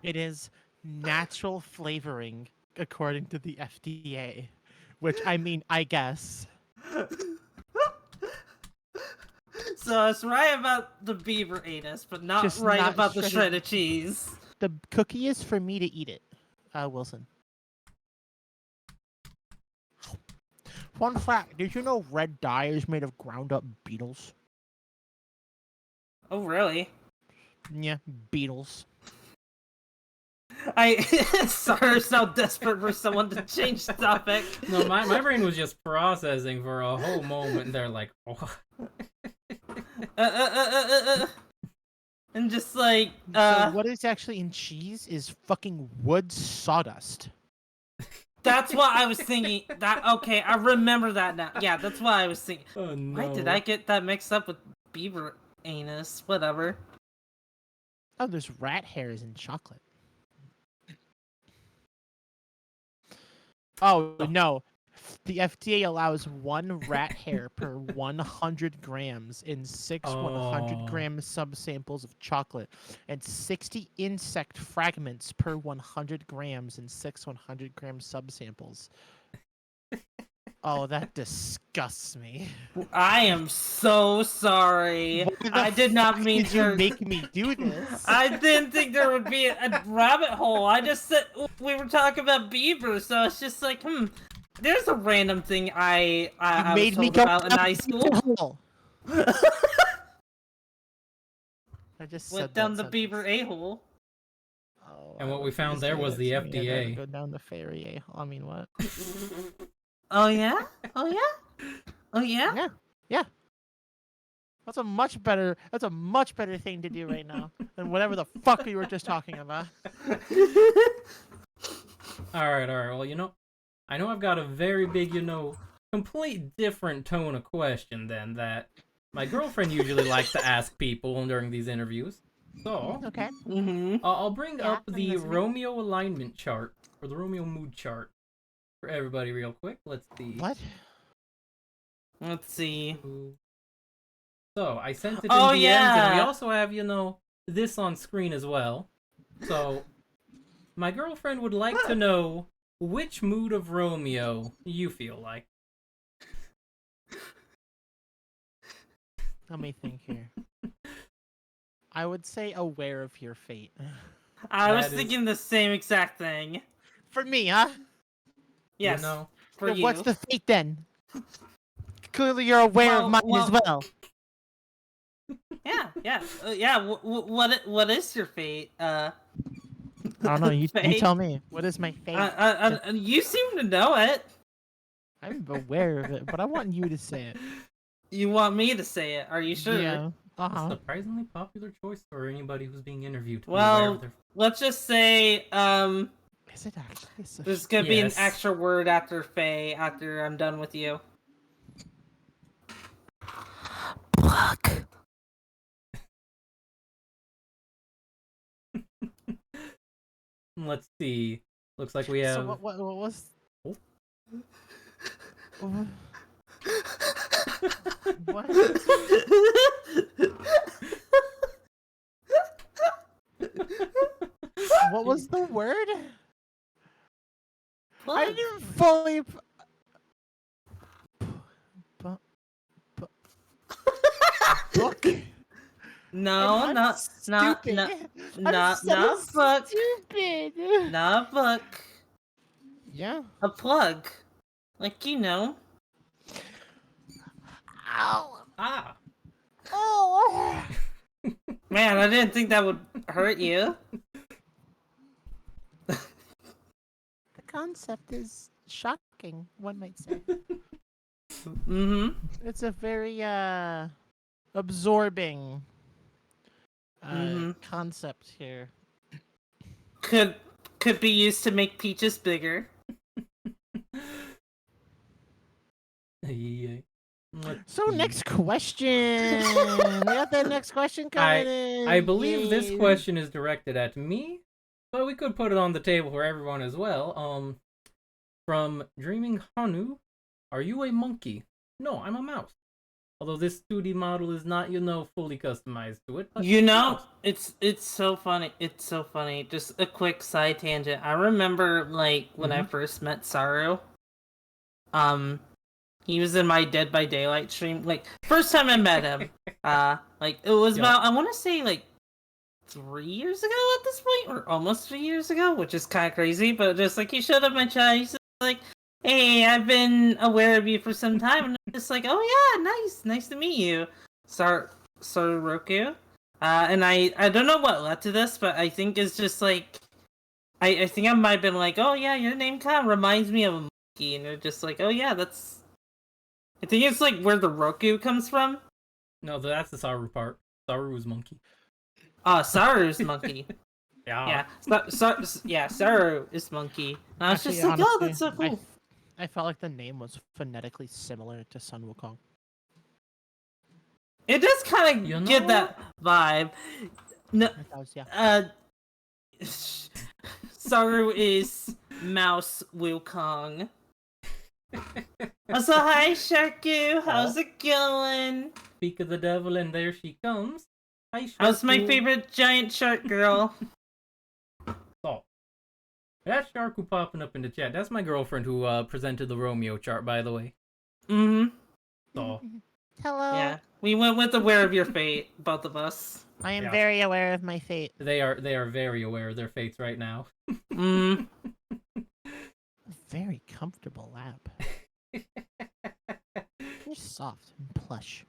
It is natural flavoring, according to the FDA. Which, I mean, I guess. So it's right about the beaver anus, but not Just right not about the shredded- shredded cheese. The cookie is for me to eat it, Wilson. Fun fact, did you know red dye is made of ground up beetles? Oh, really? Yeah, beetles. Sorry, so desperate for someone to change the topic. No, my brain was just processing for a whole moment. They're like, oh. And just like, So what is actually in cheese is fucking wood sawdust. that's what I was thinking. Okay, I remember that now. Yeah, that's what I was thinking. Oh no. Why did I get that mixed up with beaver anus? Whatever. Oh, there's rat hairs in chocolate. Oh, no. The FDA allows 1 rat hair per 100 grams in 6 100-gram subsamples of chocolate, and 60 insect fragments per 100 grams in 6 100-gram subsamples. Oh, that disgusts me. I am so sorry. Why the I did not mean Did you to make me do this? I didn't think there would be a rabbit hole. I just said we were talking about beavers, so it's just like, there's a random thing I You was made me told go about in down high the school. hole. I just Went said down that the beaver sentence. a-hole. Oh, And I what we want you to found there say was it the to me. I gotta FDA. Go down the fairy a-hole. I mean, what? Oh yeah? Oh yeah? Oh yeah? Yeah, yeah. That's a much better thing to do right now than whatever the fuck we were just talking about. Alright. Well, I know I've got a very big, complete different tone of question than that my girlfriend usually likes to ask people during these interviews. So, Okay. I'll bring Yeah, up I'm the listening. Romeo alignment chart, or the Romeo mood chart, for everybody real quick. Let's see. What? Let's see. So, I sent it in Oh, DMs, and we yeah. also have, this on screen as well. So, my girlfriend would like to know which mood of Romeo you feel like. Let me think here. I would say aware of your fate. I was That is- thinking the same exact thing. For me, huh? Yes. For So you. what's the fate then? Clearly, you're aware of mine as well. Yeah. What is your fate? I don't know. You Fate? tell me. What is my fate? You seem to know it. I'm aware of it, but I want you to say it. You want me to say it? Are you sure? Yeah. A surprisingly popular choice for anybody who's being interviewed. To be Well, aware of their... let's just say Is it actually? there's gonna be an Yes. extra word after Faye after I'm done with you. Pluck. Let's see. Looks like we have. So what was? Oh. What? What was the word? I didn't fully. Book. No, not stupid. not book. Stupid. Not book. Yeah. A plug. Like, you know. Ow. Ah! Oh. Man, I didn't think that would hurt you. The concept is shocking, one might say. Mm-hmm. It's a very absorbing concept here. Could be used to make peaches bigger. Yeah. So next question. We got the next question coming in. I believe this Yay. question is directed at me, but we could put it on the table for everyone as well. From Dreaming Hanu, are you a monkey? No, I'm a mouse. Although this 2D model is not, fully customized to it. But You know, mouse. it's so funny. It's so funny. Just a quick side tangent. I remember like when I first met Saru. He was in my Dead by Daylight stream. Like first time I met him. Like it was about I want to say like 3 years ago at this point, or almost 3 years ago, which is kind of crazy. But just like he showed up my chat, he's like, "Hey, I've been aware of you for some time," and I'm just like, "Oh yeah, nice to meet you, Soroku." And I don't know what led to this, but I think it's just like I think I might have been like, "Oh yeah, your name kind of reminds me of a monkey," and they're just like, "Oh yeah, that's." I think it's like where the Roku comes from. No, that's the Saru part. Saru's monkey. Saru's monkey. Yeah. Saru is monkey. And I was Actually, just like, oh, honestly, that's so cool. I felt like the name was phonetically similar to Sun Wukong. It does kind of get that vibe. No, It does, yeah. Saru is Mouse Wukong. Also, hi Sharku, how's it going? Speak of the devil, and there she comes. Hi, Sharku. How's my favorite giant shark girl? So, that's Sharku popping up in the chat. That's my girlfriend who presented the Romeo chart, by the way. Mm-hmm. So, Hello. Yeah, we went with aware of your fate, both of us. I am very aware of my fate. they are very aware of their fates right now. Very comfortable lap. You're soft and plush.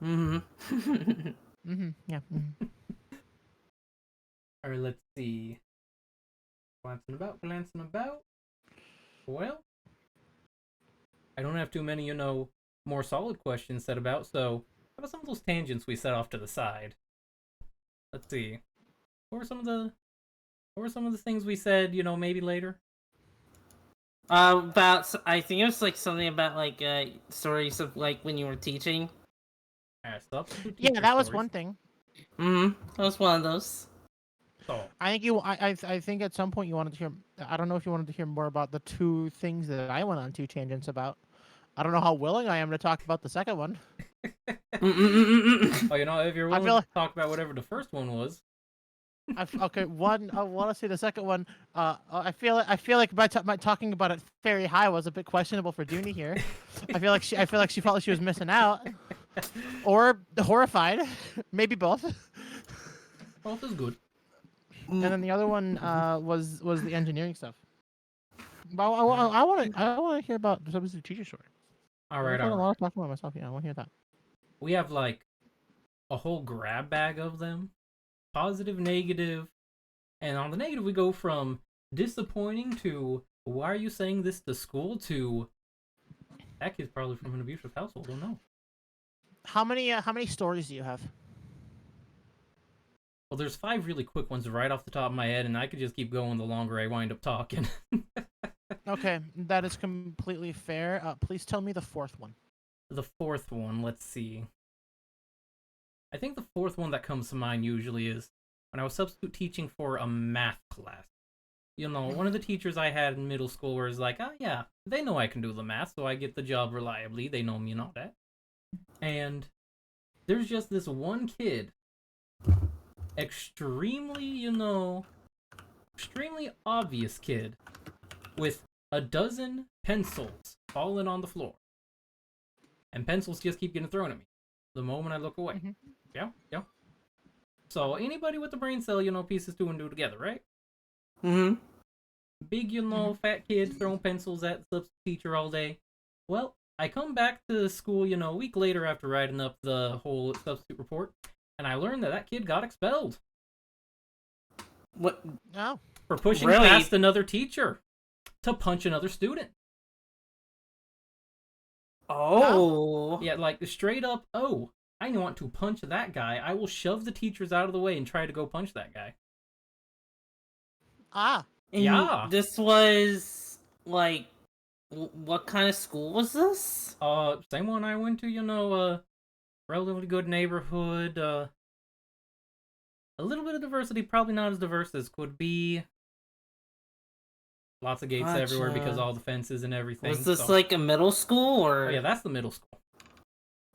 Yeah. Alright, let's see. Glancing about. Well, I don't have too many, more solid questions set about, so how about some of those tangents we set off to the side? Let's see. What were some of the things we said, maybe later? About I think it was like something about like stories of like when you were teaching. Yeah, that was one thing. That was one of those. So, I think at some point you wanted to hear. I don't know if you wanted to hear more about the two things that I went on two tangents about. I don't know how willing I am to talk about the second one. if you're willing to talk about whatever the first one was. Okay, one. I want to say the second one. I feel like my talking about it very high was a bit questionable for Dooney here. I feel like she felt like she was missing out, or horrified, maybe both. Both is good. And then the other one was the engineering stuff. But I want to hear about the substitute teacher story. All right. A lot of talking about myself. Yeah, I want to hear that. We have like a whole grab bag of them. Positive, negative, and on the negative we go from disappointing to why are you saying this to school to that kid's probably from an abusive household. I don't know. How many stories do you have? Well, there's 5 really quick ones right off the top of my head, and I could just keep going the longer I wind up talking. Okay, that is completely fair. Please tell me the fourth one. The fourth one, let's see. I think the fourth one that comes to mind usually is when I was substitute teaching for a math class. One of the teachers I had in middle school was like, oh yeah, they know I can do the math, so I get the job reliably. They know me and all that. And there's just this one kid, extremely obvious kid, with a dozen pencils falling on the floor. And pencils just keep getting thrown at me the moment I look away. Mm-hmm. Yeah. So anybody with the brain cell, pieces 2 and 2 together, right? Big, fat kid throwing pencils at the substitute teacher all day. Well, I come back to school, a week later after writing up the whole substitute report, and I learned that kid got expelled. What? Oh. For pushing Really? past another teacher to punch another student. Oh. Yeah, like straight up, I want to punch that guy. I will shove the teachers out of the way and try to go punch that guy. Ah. And yeah. This was like, what kind of school was this? Same one I went to. Relatively good neighborhood. A little bit of diversity, probably not as diverse as could be. Lots of gates everywhere because all the fences and everything. Was this like a middle school or? Oh yeah, that's the middle school.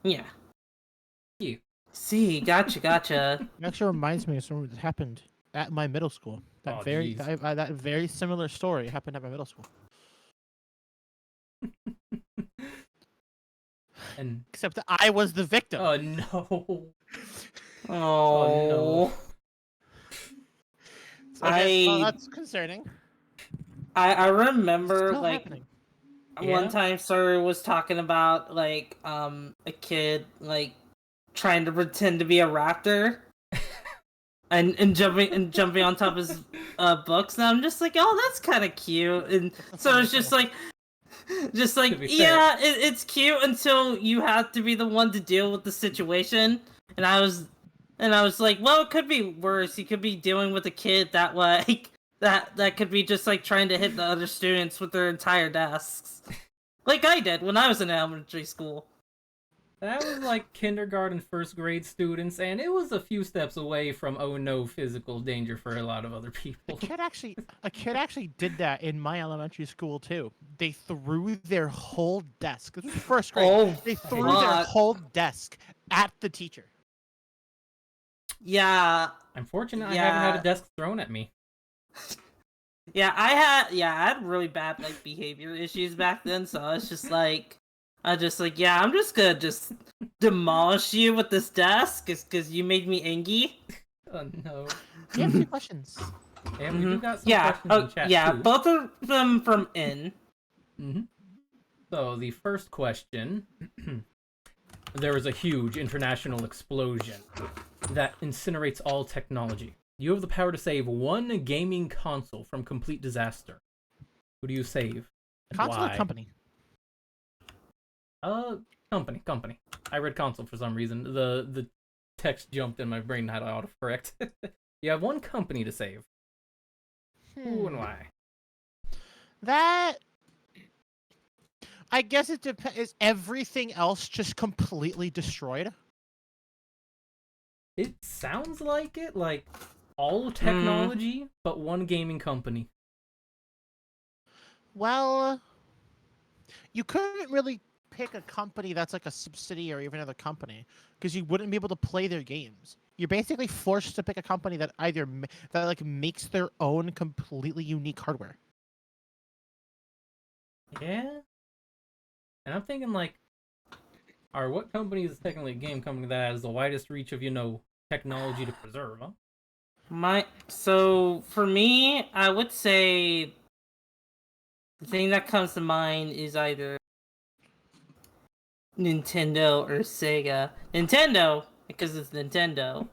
Yeah. You. See, gotcha. It actually reminds me of something that happened at my middle school. That that very similar story happened at my middle school. And except that I was the victim. Oh no. Oh. Okay, well, that's concerning. I remember like happening. one time sir was talking about like a kid like trying to pretend to be a raptor and jumping on top of his books, and I'm just like, oh, that's kind of cute. And so it's just like yeah, it's cute until you have to be the one to deal with the situation. And I was like, well, it could be worse. You could be dealing with a kid that like that could be just like trying to hit the other students with their entire desks, like I did when I was in elementary school. That was like kindergarten, first grade students, and it was a few steps away from oh no physical danger for a lot of other people. A kid actually did that in my elementary school too. They threw their whole desk. This was first grade. Oh, they threw their whole desk at the teacher. Yeah. I'm fortunate I haven't had a desk thrown at me. Yeah, I had really bad like behavior issues back then, so I was just like, I'm just gonna just demolish you with this desk because you made me angry. Oh no. You have 2 questions. And we do got some questions in chat too. Both of them from N. So the first question, there was a huge international explosion that incinerates all technology. You have the power to save one gaming console from complete disaster. Who do you save? Console or company? Company. I read console for some reason. The text jumped in my brain and had autocorrect. You have one company to save. Who and why? That... I guess it depends. Is everything else just completely destroyed? It sounds like it. Like, all technology, but one gaming company. Well, you couldn't really pick a company that's like a subsidiary of another company because you wouldn't be able to play their games. You're basically forced to pick a company that either makes their own completely unique hardware. Yeah, and I'm thinking like, what company is technically a game company that has the widest reach of technology to preserve? Huh? So for me, I would say the thing that comes to mind is either Nintendo or Sega. Nintendo, because it's Nintendo.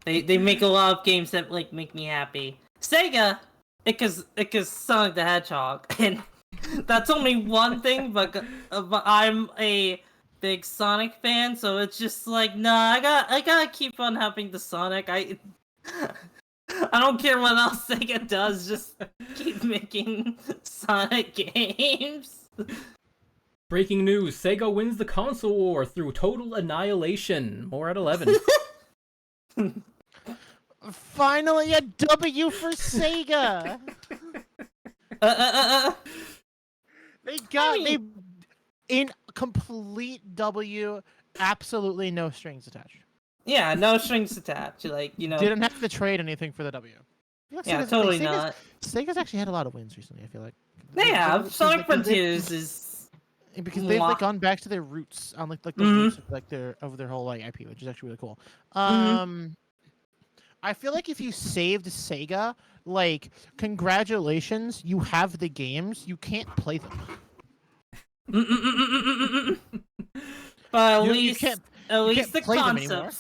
they make a lot of games that like make me happy. Sega, because Sonic the Hedgehog, and that's only one thing. But I'm a big Sonic fan, so it's just like, nah, I gotta keep on having the Sonic. I don't care what else Sega does, just keep making Sonic games. Breaking news, Sega wins the console war through total annihilation. More at 11. Finally a W for Sega! They got me in complete W, absolutely no strings attached. Yeah, no strings attached. Like, didn't have to trade anything for the W. Yeah, totally not. Sega's actually had a lot of wins recently, I feel like. Yeah, Sonic Frontiers is because they've gone back to their roots on the roots of their whole IP, which is actually really cool. I feel like if you saved Sega, like, congratulations, you have the games, you can't play them. But at least the concept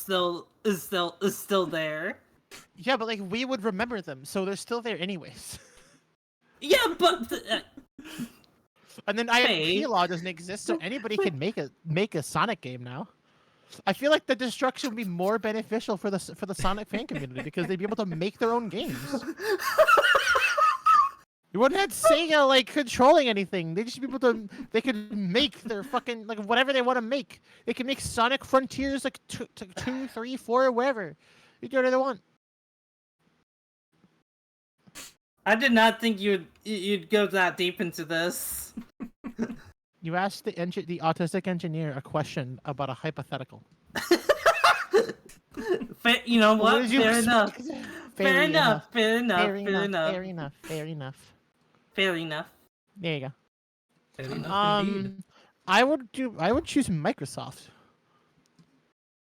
is still there. Yeah, but like we would remember them, so they're still there anyways. Yeah, but and then IP law doesn't exist, so anybody can make a Sonic game now. I feel like the destruction would be more beneficial for the Sonic fan community because they'd be able to make their own games. You wouldn't have Sega like controlling anything. They just be able to. They could make their fucking like whatever they want to make. They can make Sonic Frontiers like 2, 3, 4, whatever. You do whatever they want. I did not think you'd go that deep into this. You asked the autistic engineer a question about a hypothetical. You know what? did you Fair enough. expect? Fair enough. Fair enough. Fair enough. There you go. Fair enough indeed. I would choose Microsoft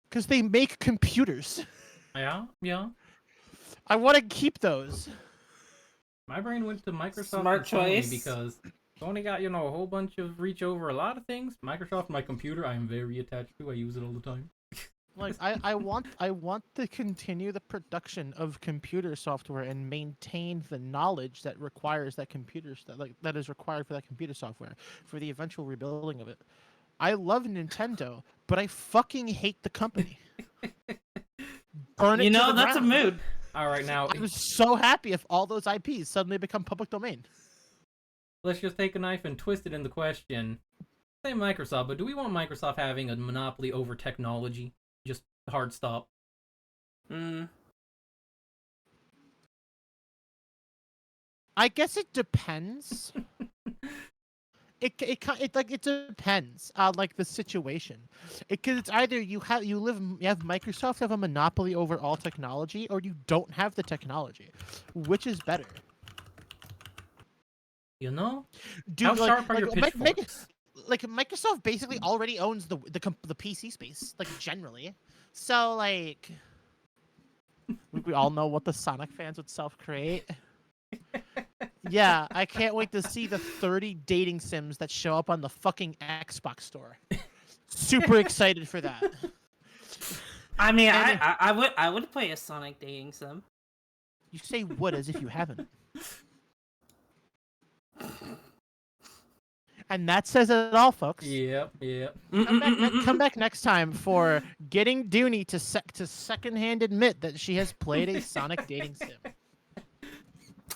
because they make computers. Yeah. I want to keep those. My brain went to Microsoft Smart and Sony choice. because Sony got, a whole bunch of reach over a lot of things. Microsoft, my computer, I am very attached to. I use it all the time. Like I want to continue the production of computer software and maintain the knowledge that requires that that is required for that computer software for the eventual rebuilding of it. I love Nintendo, but I fucking hate the company. Burn it to the That's ground. a mood. All right, now I was so happy if all those IPs suddenly become public domain. let's just take a knife and twist it in the question. Say Microsoft, but do we want Microsoft having a monopoly over technology? Just hard stop. I guess it depends. It depends on like the situation. Because it's either you have Microsoft have a monopoly over all technology, or you don't have the technology. Which is better? How Dude, sharp are your pitchforks? Microsoft basically already owns the PC space, like generally. So like, we all know what the Sonic fans would self-create. Yeah, I can't wait to see the 30 dating sims that show up on the fucking Xbox store. Super excited for that. I mean, I would play a Sonic dating sim. You say would as if you haven't. And that says it all, folks. Yep. Come back next time for getting Dooney to secondhand admit that she has played a Sonic dating sim.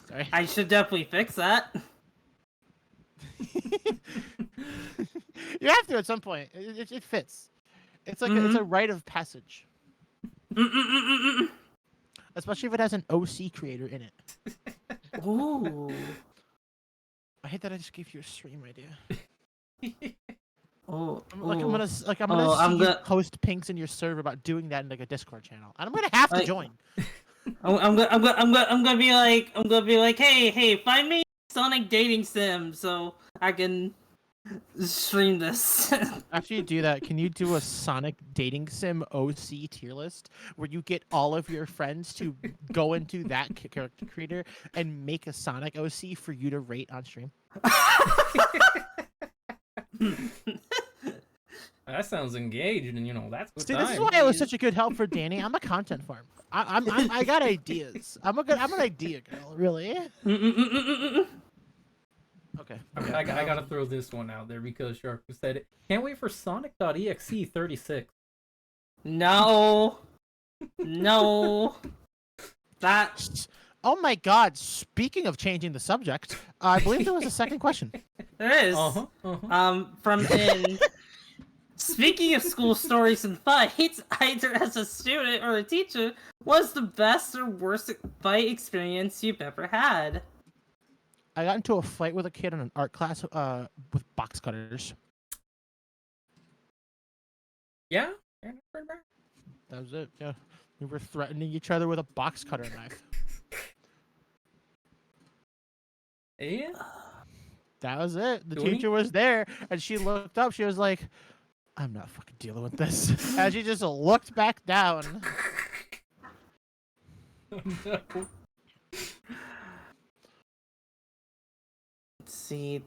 Sorry. I should definitely fix that. You have to at some point. It fits. It's like it's a rite of passage. Especially if it has an OC creator in it. Ooh. I hate that I just gave you a stream idea. Oh, I'm gonna see you post pinks in your server about doing that in like a Discord channel, and I'm gonna have to join. I'm gonna be like, hey, find me Sonic dating sim so I can stream this. After you do that, can you do a Sonic dating sim OC tier list where you get all of your friends to go into that character creator and make a Sonic OC for you to rate on stream? That sounds engaged, and that's good. See, this is why I was such a good help for Danny. I'm a content farm. I got ideas. I'm an idea girl, really. Okay. I gotta throw this one out there because Shark said it. Can't wait for Sonic.exe 36. No. That. Oh my God! Speaking of changing the subject, I believe there was a second question. There is. From in. Speaking of school stories and fights, either as a student or a teacher, what's the best or worst fight experience you've ever had? I got into a fight with a kid in an art class with box cutters. Yeah? That was it, yeah. We were threatening each other with a box cutter knife. Yeah? That was it. The teacher was there, and she looked up. She was like, I'm not fucking dealing with this. And she just looked back down. Oh, no. Let's see,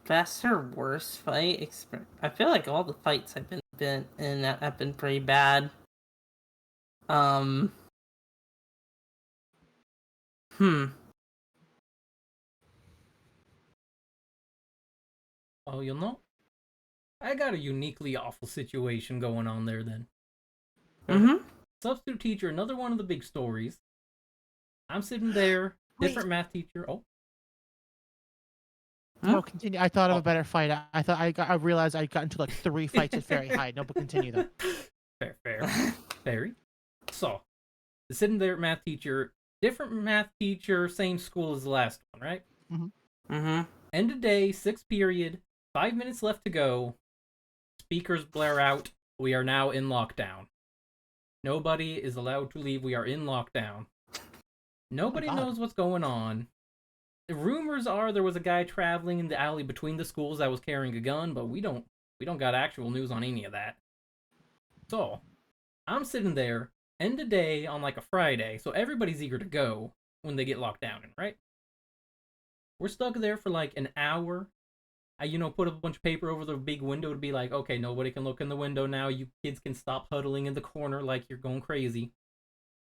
best or worst fight experience. I feel like all the fights I've been in have been pretty bad. Oh, I got a uniquely awful situation going on there then. Substitute teacher, another one of the big stories. I'm sitting there, different math teacher. No, continue. I thought of a better fight. I realized I got into like 3 fights with Fairy High. No, but continue though. Fair. Fairy. So, sitting there, math teacher, different math teacher, same school as the last one, right? Mm-hmm. End of day, 6th period, 5 minutes left to go. Speakers blare out, we are now in lockdown. Nobody is allowed to leave, we are in lockdown. Nobody knows what's going on. The rumors are there was a guy traveling in the alley between the schools that was carrying a gun, but we don't got actual news on any of that. So, I'm sitting there, end of day on like a Friday, so everybody's eager to go when they get locked down, right? We're stuck there for like an hour. I, put a bunch of paper over the big window to be like, okay, nobody can look in the window now. You kids can stop huddling in the corner like you're going crazy.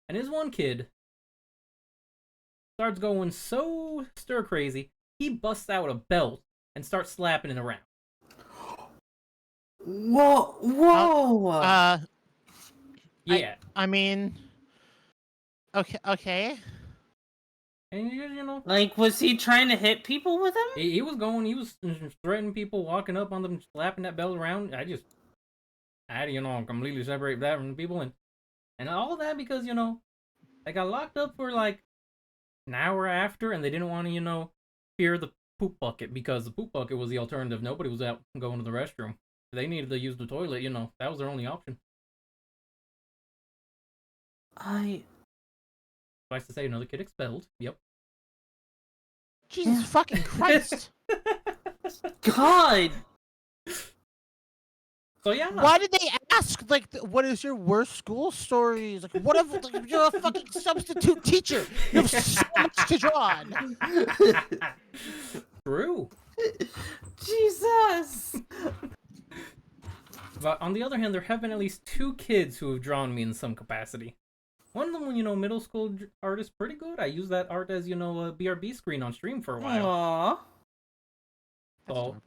And this one kid starts going so stir crazy, he busts out a belt and starts slapping it around. Whoa! Yeah. I mean, okay. And Like, was he trying to hit people with him? he was threatening people, walking up on them, slapping that belt around. I had to, completely separate that from the people, and all that because, they got locked up for like an hour after, and they didn't want to, fear the poop bucket because the poop bucket was the alternative. Nobody was out going to the restroom. They needed to use the toilet, that was their only option. Suffice to say, another kid expelled. Yep. Jesus fucking Christ! God! So yeah. Why did they ask, like, what is your worst school stories? Like, what if you're a fucking substitute teacher? You have so much to draw on. True. Jesus! But on the other hand, there have been at least 2 kids who have drawn me in some capacity. One of them, middle school art is pretty good. I use that art as, a BRB screen on stream for a while. Aww. So,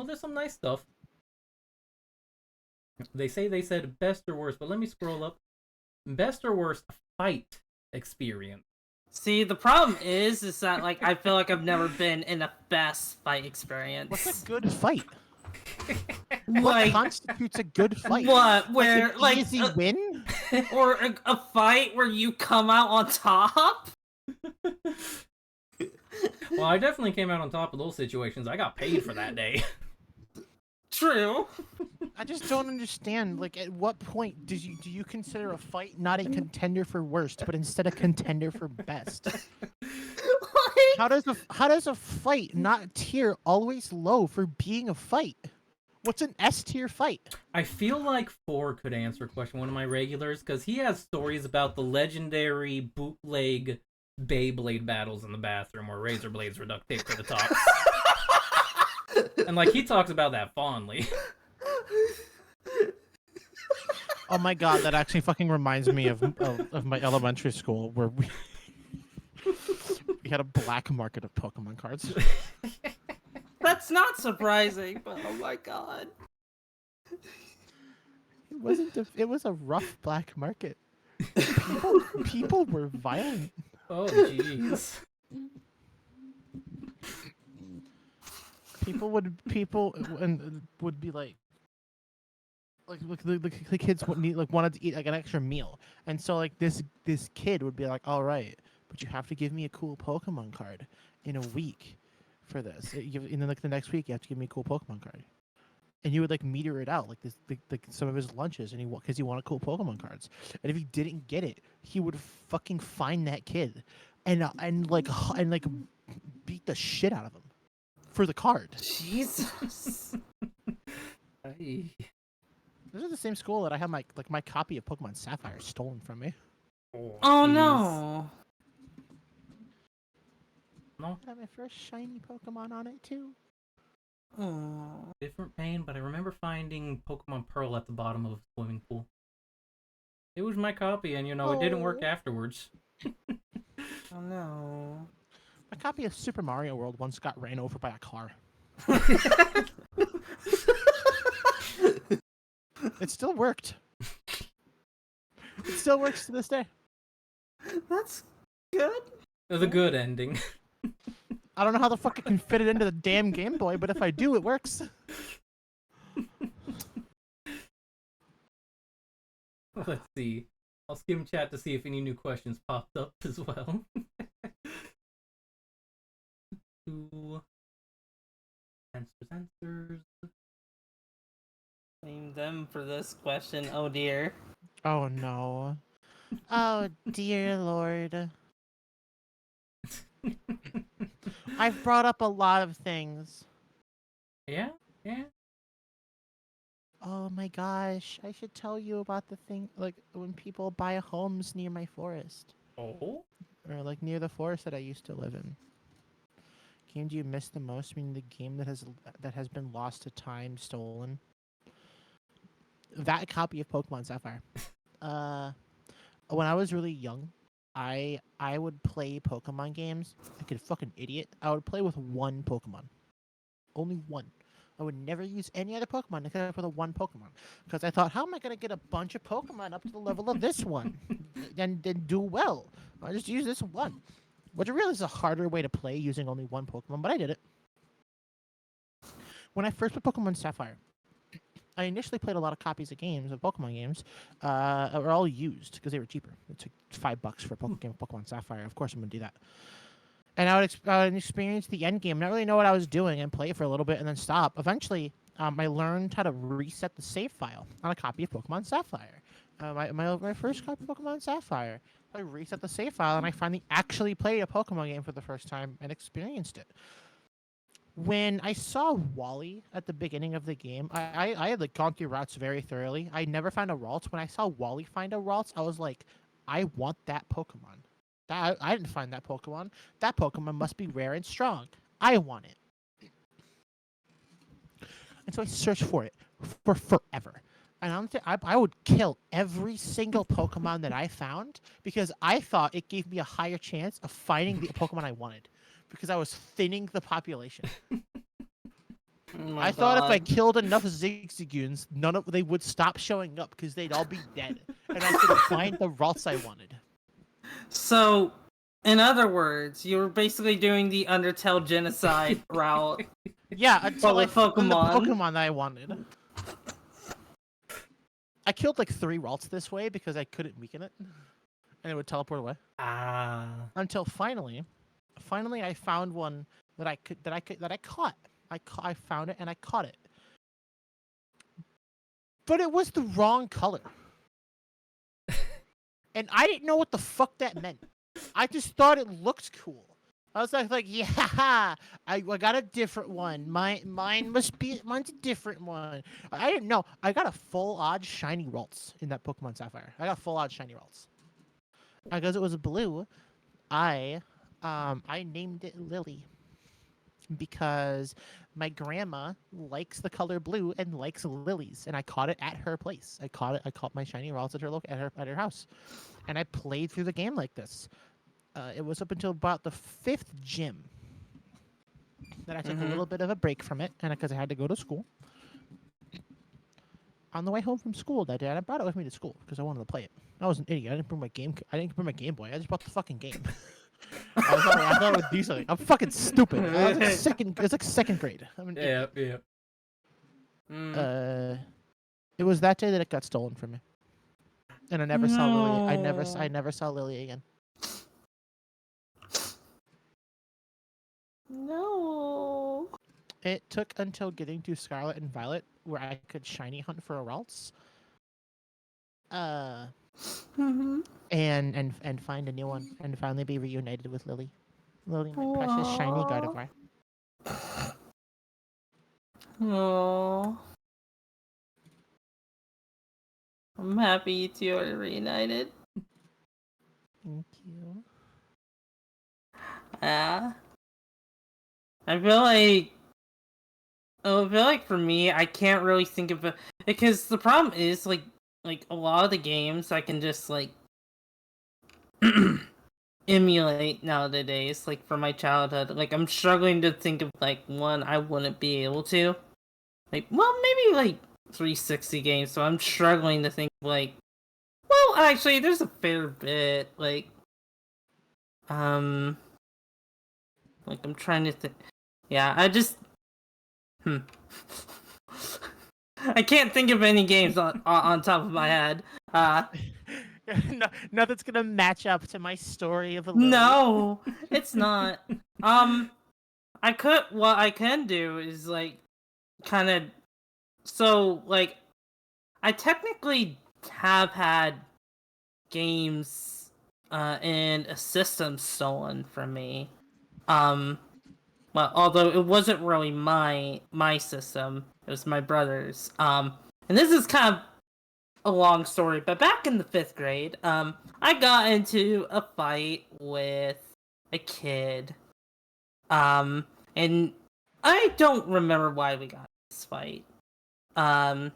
there's some nice stuff. They said best or worst, but let me scroll up. Best or worst fight experience. See, the problem is that, like, I feel like I've never been in a best fight experience. What's a good fight? Like, What constitutes a good fight? what? Where, like, an easy win? Or a fight where you come out on top? Well, I definitely came out on top of those situations. I got paid for that day. True. I just don't understand. Like, at what point do you consider a fight not a contender for worst, but instead a contender for best? How does a fight not tier always low for being a fight? What's an S tier fight? I feel like 4 could answer a question, one of my regulars, because he has stories about the legendary bootleg Beyblade battles in the bathroom where razor blades were duct taped to the top. And, like, he talks about that fondly. Oh my god, that actually fucking reminds me of my elementary school where we had a black market of Pokemon cards. That's not surprising, but oh my god. It was a rough black market. People were violent. Oh, jeez. People would be like the kids wanted to eat like an extra meal, and so like this kid would be like, all right, but you have to give me a cool Pokemon card in a week for this. And then like the next week you have to give me a cool Pokemon card, and you would like meter it out like this like some of his lunches, and because he wanted cool Pokemon cards, and if he didn't get it, he would fucking find that kid, and beat the shit out of him for the card. Jesus. This is the same school that I have my copy of Pokemon Sapphire stolen from me. Oh no. No. I have my first shiny Pokemon on it too. Oh. Different pain, but I remember finding Pokemon Pearl at the bottom of a swimming pool. It was my copy, and it didn't work afterwards. Oh no. My copy of Super Mario World once got ran over by a car. It still worked. It still works to this day. That's good. The good ending. I don't know how the fuck I can fit it into the damn Game Boy, but if I do, it works. Let's see. I'll skim chat to see if any new questions popped up as well. Ooh. Answers. Blame them for this question. Oh dear. Oh no. Oh dear Lord. I've brought up a lot of things. Yeah. Oh my gosh, I should tell you about the thing, like when people buy homes near my forest. Oh. Or like near the forest that I used to live in. Game do you miss the most? Meaning the game that has been lost to time, stolen. That copy of Pokemon Sapphire. When I was really young, I would play Pokemon games like a fucking idiot. I would play with one Pokemon. Only one. I would never use any other Pokemon except for the one Pokemon. Because I thought, how am I going to get a bunch of Pokemon up to the level of this one? then do well. I'll just use this one. Which I realize is a harder way to play using only one Pokemon, but I did it. When I first played Pokemon Sapphire, I initially played a lot of copies of games, of Pokemon games, that were all used because they were cheaper. It took $5 for a game of Pokemon Sapphire. Of course I'm going to do that. And I would experience the end game, not really know what I was doing, and play for a little bit and then stop. Eventually, I learned how to reset the save file on a copy of Pokemon Sapphire. My first copy of Pokemon Sapphire, I reset the save file, and I finally actually played a Pokemon game for the first time and experienced it. When I saw Wally at the beginning of the game, I had like gone through routes very thoroughly. I never found a Ralts. When I saw Wally find a Ralts, I was like, I want that Pokemon. I didn't find that Pokemon. That Pokemon must be rare and strong. I want it. And so I searched for it for forever. And I would kill every single Pokemon that I found because I thought it gave me a higher chance of finding the Pokemon I wanted because I was thinning the population. I thought if I killed enough Zigzagoons, they would stop showing up because they'd all be dead. And I could find the Ralts I wanted. So, in other words, you were basically doing the Undertale genocide route. Yeah, until I found the Pokemon. Pokemon that I wanted. I killed like 3 Ralts this way because I couldn't weaken it, and it would teleport away. Until finally I found one that I caught. I found it and I caught it, but it was the wrong color. And I didn't know what the fuck that meant. I just thought it looked cool. I was like, yeah, I got a different one. Mine's a different one. I didn't know. I got a full odd shiny Ralts in that Pokemon Sapphire. I got full odd shiny Ralts. Because it was blue, I named it Lily. Because my grandma likes the color blue and likes lilies, and I caught it at her place. I caught my shiny Ralts at her house, and I played through the game like this. It was up until about the 5th gym that I took a little bit of a break from it, and because I had to go to school. On the way home from school that day, I brought it with me to school because I wanted to play it. I was an idiot. I didn't bring my Game Boy. I just brought the fucking game. I thought it would do something. I'm fucking stupid. I was like it's like 2nd grade. Yeah. It was that day that it got stolen from me, and I never saw Lily. I never saw Lily again. No. It took until getting to Scarlet and Violet where I could shiny hunt for a Ralts. And find a new one and finally be reunited with Lily. Lily, my precious shiny Gardevoir. Oh. I'm happy you two are reunited. Thank you. I feel like for me, I can't really think of it because the problem is like a lot of the games I can just like emulate nowadays, like from my childhood. Like I'm struggling to think of like one I wouldn't be able to. Like, well, maybe like 360 games. So I'm struggling to think of like. Well, actually, there's a fair bit. Like I'm trying to think. Yeah, I just. I can't think of any games on top of my head. No, nothing's gonna match up to my story of a Lily. No, it's not. What I can do is like kind of so like I technically have had games and a system stolen from me. Well, although it wasn't really my system, it was my brother's. And this is kind of a long story, but back in the 5th grade, I got into a fight with a kid. And I don't remember why we got in this fight. I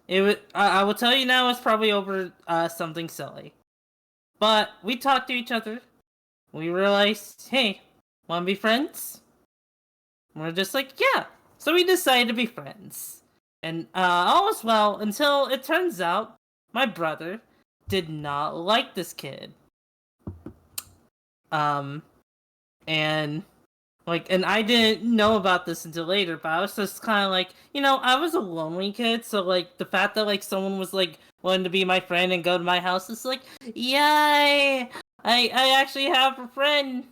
will tell you now, it's probably over something silly. But we talked to each other. We realized, hey, wanna be friends? We're just like, yeah. So we decided to be friends. And all was well until it turns out my brother did not like this kid. And I didn't know about this until later, but I was just kind of like, I was a lonely kid, so like the fact that like someone was like wanting to be my friend and go to my house is like, yay! I actually have a friend,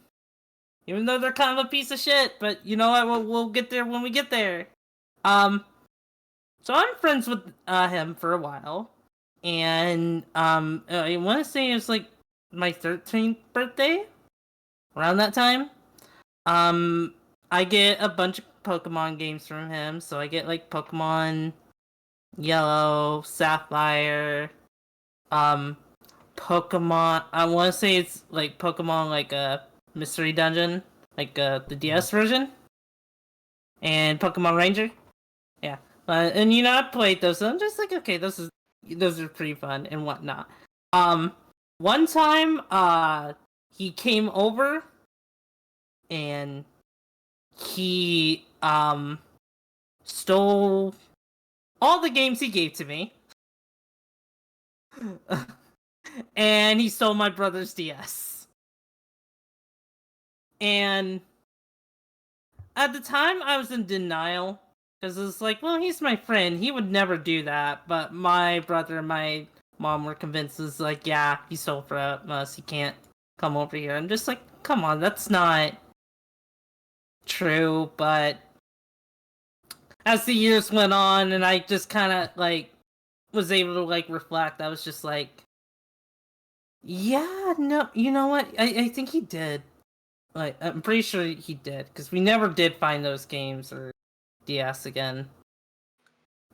even though they're kind of a piece of shit. But you know what? We'll get there when we get there. So I'm friends with him for a while, and I want to say it was like my 13th birthday, around that time. I get a bunch of Pokemon games from him, so I get like Pokemon Yellow, Sapphire, Pokemon. I want to say it's like Pokemon like a Mystery Dungeon, like the DS version, and Pokemon Ranger. Yeah, and I played those. So I'm just like, okay, those are pretty fun and whatnot. One time, he came over and he stole all the games he gave to me. And he stole my brother's DS. And at the time I was in denial because it's like, well, he's my friend, he would never do that. But my brother and my mom were convinced. It's like, yeah, he stole from us, he can't come over here. I'm just like, come on, that's not true. But as the years went on and I just kind of like was able to like reflect, I was just like, yeah, no, you know what, I think he did. Like, I'm pretty sure he did, because we never did find those games or DS again.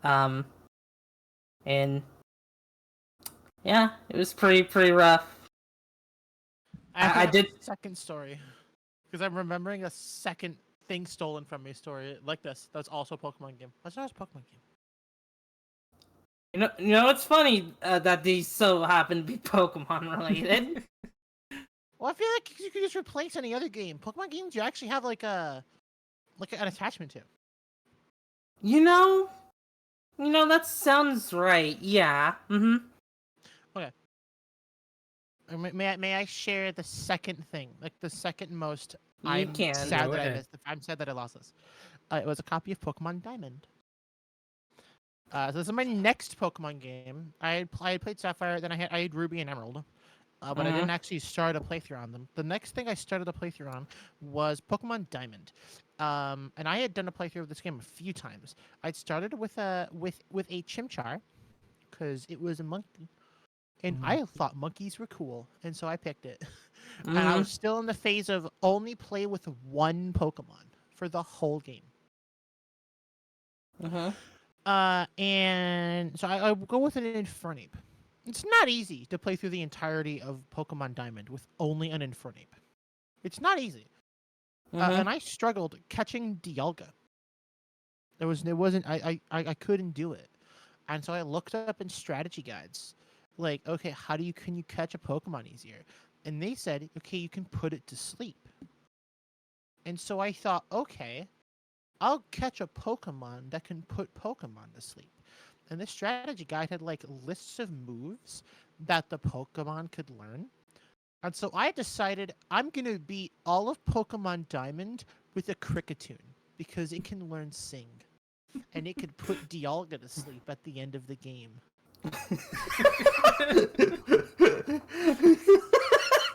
And yeah, it was pretty rough. I did. A second story because I'm remembering a second thing stolen from me story like this. That's also a Pokemon game. That's not a Pokemon game. You know, it's funny that these so happen to be Pokemon related. Well, I feel like you could just replace any other game. Pokemon games, you actually have like an attachment to. You know, that sounds right. Yeah. Mm-hmm. Okay. May I share the second thing, like the second most? You can. Sad Go that I ahead. missed. I'm sad that I lost this. It was a copy of Pokemon Diamond. So this is my next Pokemon game. I had played Sapphire, then I had Ruby and Emerald, but I didn't actually start a playthrough on them. The next thing I started a playthrough on was Pokemon Diamond, and I had done a playthrough of this game a few times. I'd started with a Chimchar, because it was a monkey, and I thought monkeys were cool, and so I picked it. And I was still in the phase of only play with one Pokemon for the whole game. And so I go with an Infernape. It's not easy to play through the entirety of Pokemon Diamond with only an Infernape. It's not easy. And I struggled catching Dialga. I couldn't do it. And so I looked up in strategy guides, like, okay, can you catch a Pokemon easier? And they said, okay, you can put it to sleep. And so I thought, okay, I'll catch a Pokemon that can put Pokemon to sleep. And this strategy guide had like lists of moves that the Pokemon could learn. And so I decided I'm going to beat all of Pokemon Diamond with a Kricketune because it can learn Sing. And it could put Dialga to sleep at the end of the game.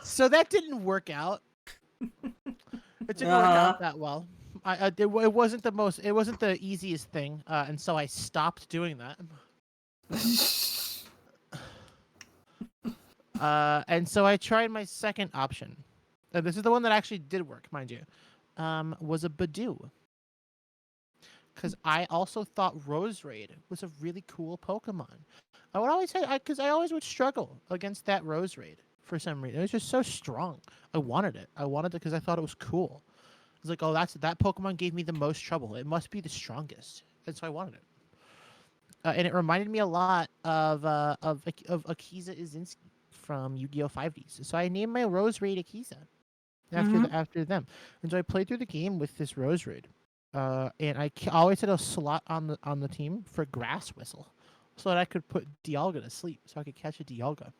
So that didn't work out. It didn't work out that well. It wasn't the easiest thing, and so I stopped doing that. And so I tried my second option. This is the one that actually did work, mind you. Was a Badoo. Because I also thought Roserade was a really cool Pokemon. I would always say, because I always would struggle against that Roserade for some reason. It was just so strong. I wanted it. I wanted it because I thought it was cool. I was like, oh, that Pokemon gave me the most trouble. It must be the strongest, and so I wanted it. And it reminded me a lot of Akiza Izinski from Yu-Gi-Oh! 5Ds. So I named my Roserade Akiza after them. And so I played through the game with this Roserade. And I always had a slot on the team for Grass Whistle, so that I could put Dialga to sleep, so I could catch a Dialga.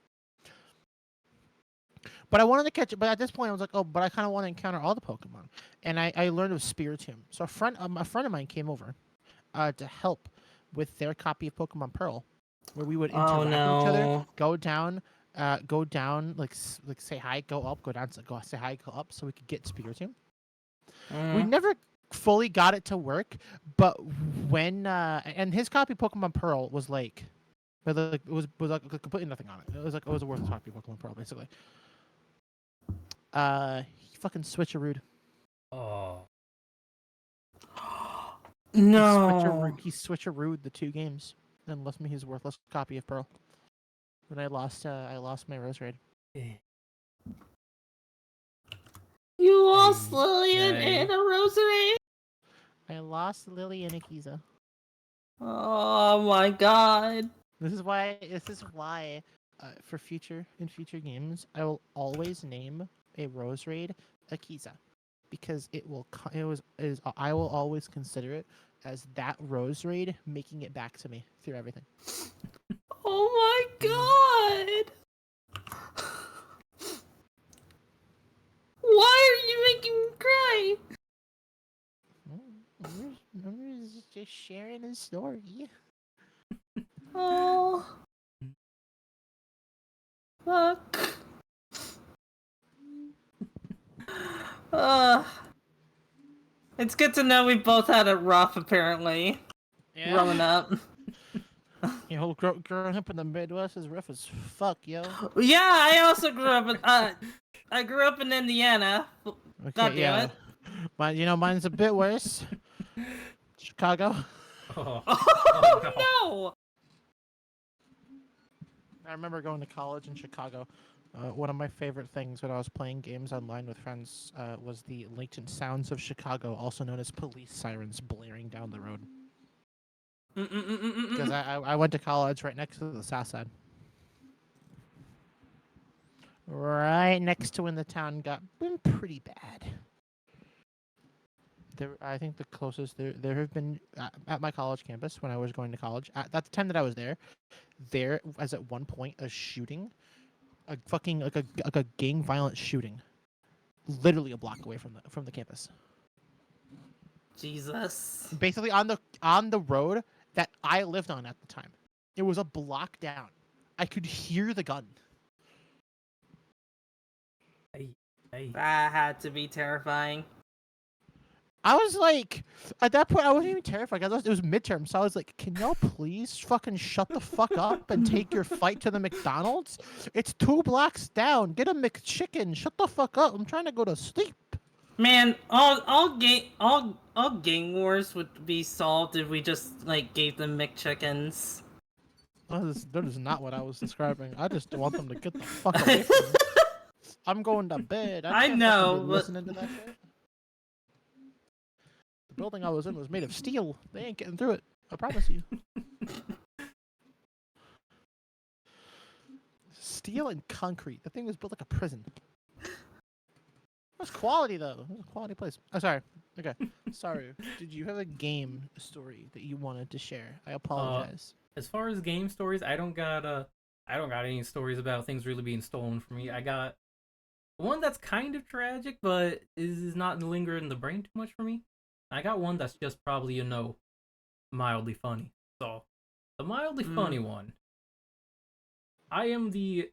But I wanted to catch it. But at this point, I was like, oh, but I kind of want to encounter all the Pokemon, and I learned of Spiritomb. So a friend of mine came over, to help with their copy of Pokemon Pearl, where we would interact with each other, go down, like say hi, go up, go down, go say hi, go up, so we could get Spiritomb. We never fully got it to work, but when and his copy of Pokemon Pearl was like, it was like completely nothing on it. It was a worthless copy of Pokemon Pearl, basically. He fucking switcherooed. Oh. No. He switcherooed the two games and left me his worthless copy of Pearl. When I lost my Roserade. You lost Lillian and a Roserade? I lost Lily and Akiza. Oh my god. This is why in future games I will always name a Roserade Akiza, because I will always consider it as that Roserade making it back to me through everything. Oh my god. Why are you making me cry? I'm just sharing a story. Oh. Fuck. It's good to know we both had it rough, apparently. Yeah. Growing up. You know, growing up in the Midwest is rough as fuck, yo. Yeah, I also grew up in I grew up in Indiana. Okay, God damn it. Mine's a bit worse. Chicago. Oh no! I remember going to college in Chicago. One of my favorite things when I was playing games online with friends was the latent sounds of Chicago, also known as police sirens blaring down the road. Because I went to college right next to the South Side. Right next to when the town got pretty bad. I think the closest there have been at my college campus when I was going to college. At the time that I was there was at one point a shooting, a fucking like a gang violent shooting, literally a block away from the campus. Jesus. Basically on the road that I lived on at the time. It was a block down. I could hear the gun. That had to be terrifying. I was like, at that point, I wasn't even terrified. It was midterm, so I was like, can y'all please fucking shut the fuck up and take your fight to the McDonald's? It's 2 blocks down. Get a McChicken. Shut the fuck up. I'm trying to go to sleep. Man, all gang wars would be solved if we just like gave them McChickens. That is not what I was describing. I just want them to get the fuck away from me. I'm going to bed. I know, but listening to that shit. The building I was in was made of steel. They ain't getting through it. I promise you. Steel and concrete. The thing was built like a prison. It was quality though. It was a quality place. Oh, sorry. Okay. Sorry. Did you have a game story that you wanted to share? I apologize. As far as game stories, I don't got any stories about things really being stolen from me. I got one that's kind of tragic, but is not lingering in the brain too much for me. I got one that's just probably, mildly funny. So, the mildly funny one I am the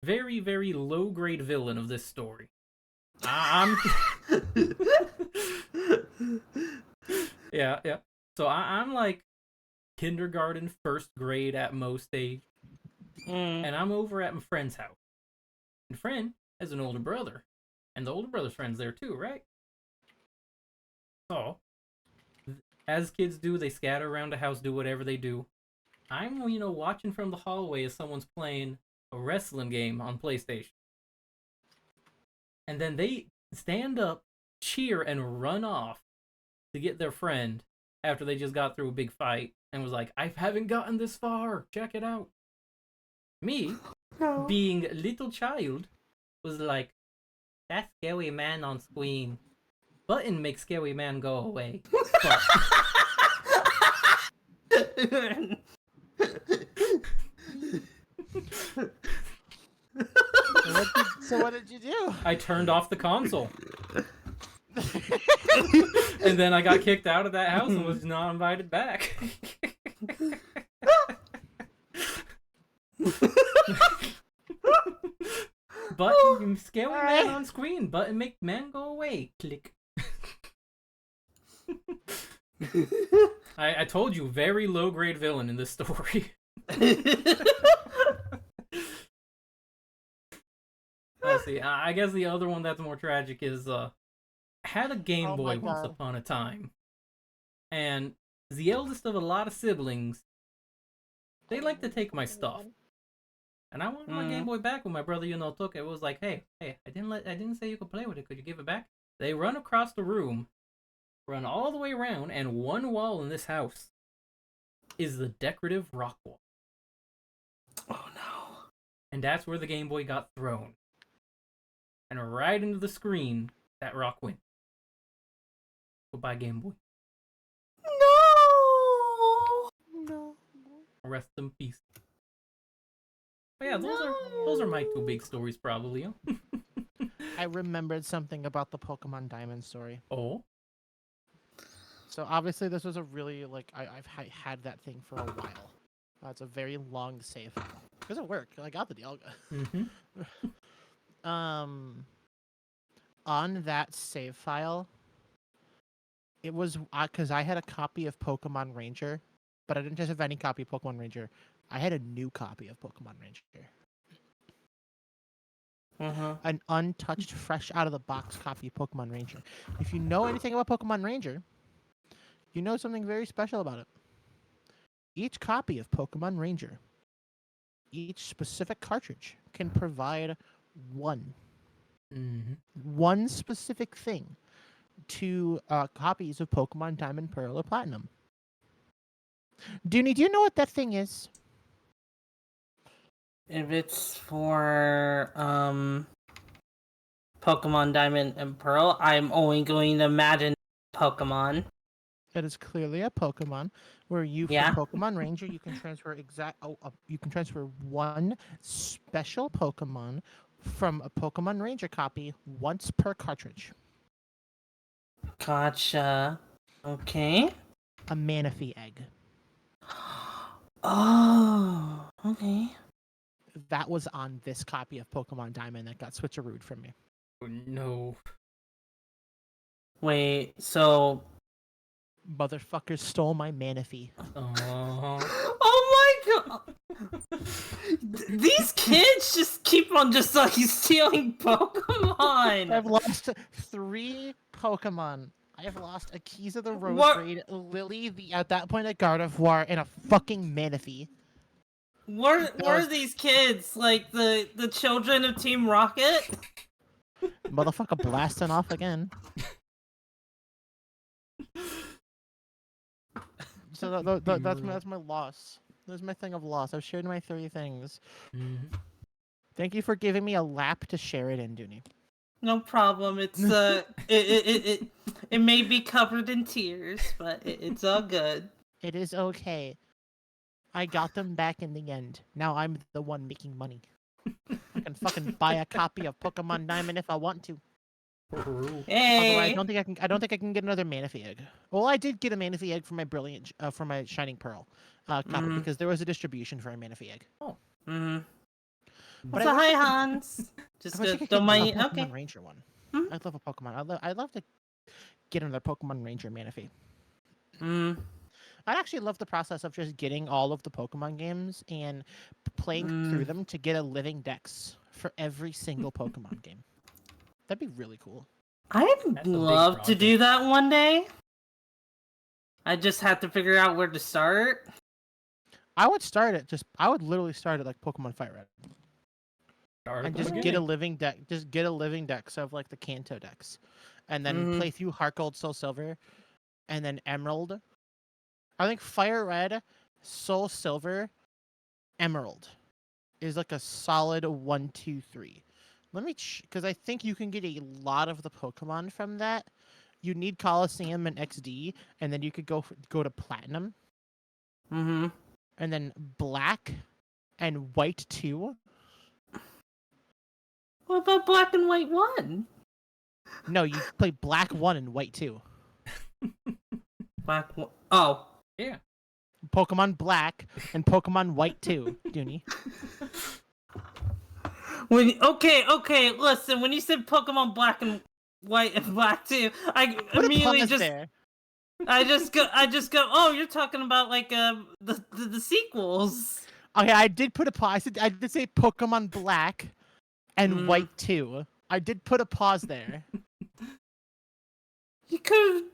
very, very low-grade villain of this story. I'm yeah. So I'm like kindergarten, first grade at most age, and I'm over at my friend's house. And friend has an older brother, and the older brother's friend's there too, right? So, as kids do, they scatter around the house, do whatever they do. I'm, watching from the hallway as someone's playing a wrestling game on PlayStation. And then they stand up, cheer, and run off to get their friend after they just got through a big fight and was like, I haven't gotten this far. Check it out. Me, being a little child, was like, that scary man on screen. Button makes scary man go away. But... So what did you do? I turned off the console. And then I got kicked out of that house and was not invited back. Button scary man on screen. Button make man go away. Click. I told you, very low grade villain in this story. Let's see. I guess the other one that's more tragic is had a Game Boy once upon a time, and the eldest of a lot of siblings. They like to take my stuff, and I wanted my Game Boy back when my brother, took it. It was like, hey, I didn't say you could play with it. Could you give it back? They run across the room, run all the way around, and one wall in this house is the decorative rock wall. Oh no! And that's where the Game Boy got thrown. And right into the screen, that rock went. Goodbye, Game Boy. No. Rest in peace. But yeah, those are my two big stories, probably. Huh? I remembered something about the Pokemon Diamond story. Oh. So obviously, this was a really I've had that thing for a while. It's a very long save. Because it worked. I got the Dialga. Mm-hmm. On that save file, it was because I had a copy of Pokemon Ranger, but I didn't just have any copy of Pokemon Ranger. I had a new copy of Pokemon Ranger. An untouched, fresh out of the box copy of Pokemon Ranger. If you know anything about Pokemon Ranger, you know something very special about it. Each copy of Pokemon Ranger, each specific cartridge can provide one specific thing to copies of Pokemon Diamond, Pearl, or Platinum. Dooney, do you know what that thing is? If it's for Pokemon Diamond and Pearl, I'm only going to imagine Pokemon. It is clearly a Pokemon where from Pokemon Ranger you can transfer you can transfer one special Pokemon from a Pokemon Ranger copy once per cartridge. Gotcha. Okay. A Manaphy egg. Oh, okay. That was on this copy of Pokemon Diamond that got switcherooed from me. Oh, no. Wait, so... Motherfuckers stole my Manaphy. Oh my god! These kids just keep on stealing Pokemon! I've lost 3 Pokemon. I have lost a Keys of the Rose Raid, Lily, at that point a Gardevoir, and a fucking Manaphy. Were these kids like the children of Team Rocket? Motherfucker blasting off again. So that's my loss. That's my thing of loss. I've shared my 3 things. Thank you for giving me a lap to share it in, Dooney. No problem. It's it may be covered in tears, but it's all good. It is okay. I got them back in the end. Now I'm the one making money. I can fucking buy a copy of Pokemon Diamond if I want to. Hey. Although I don't think I can get another Manaphy egg. Well, I did get a Manaphy egg for my for my Shining Pearl copy because there was a distribution for a Manaphy egg. Oh. But So I wish hi I could- Hans. I Just wish I go, could don't get a mind. Pokemon Okay. Ranger one. Hmm? I love a Pokemon. I'd love to get another Pokemon Ranger Manaphy. Mm. I'd actually love the process of just getting all of the Pokemon games and playing through Mm. them to get a living dex for every single Pokemon game. That'd be really cool. I'd That's a big love to do project. that one day. I just have to figure out where to start. I would start it I would literally start it like Pokemon Fire Red Start and at the just get a beginning. living deck. Just get a living dex of like the Kanto decks, and then Mhm. play through Heart Gold, Soul Silver, and then Emerald. I think Fire Red, Soul Silver, Emerald is like a solid 1, 2, 3. Let me because I think you can get a lot of the Pokemon from that. You need Coliseum and XD, and then you could go to Platinum, Mhm. and then Black and White 2. What about Black and White 1? No, you play Black 1 and White 2. Black 1. Oh. Yeah. Pokemon Black and Pokemon White 2, Dooney. Okay, listen, when you said Pokemon Black and White and Black 2, I Put immediately a pause just there. I just go, oh, you're talking about like the sequels. Okay, I did put a pause. I did say Pokemon Black and Mm. White 2. I did put a pause there. You could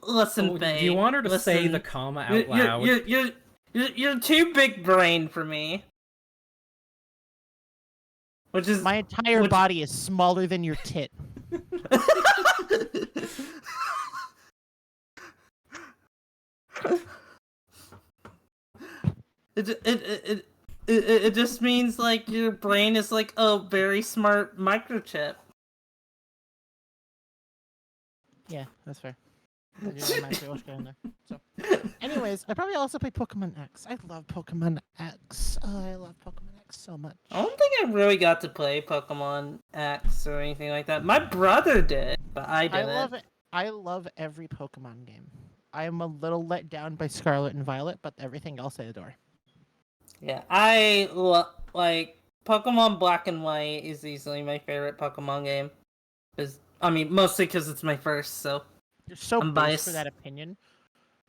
listen, Oh, do Faye. you want her to say listen. the comma out loud? You're too big brain for me. Which is My entire body is smaller than your tit. it just means like your brain is like a very smart microchip. Yeah, that's fair. I do have my English guy in there. So, anyways, I probably also play Pokemon X. I love Pokemon X. Oh, I love Pokemon X so much. I don't think I really got to play Pokemon X or anything like that. My brother did, but I didn't. I love it. I love every Pokemon game. I am a little let down by Scarlet and Violet, but everything else I adore. Yeah, like Pokemon Black and White is easily my favorite Pokemon game. Mostly because it's my first, so You're so I'm base biased. for that opinion.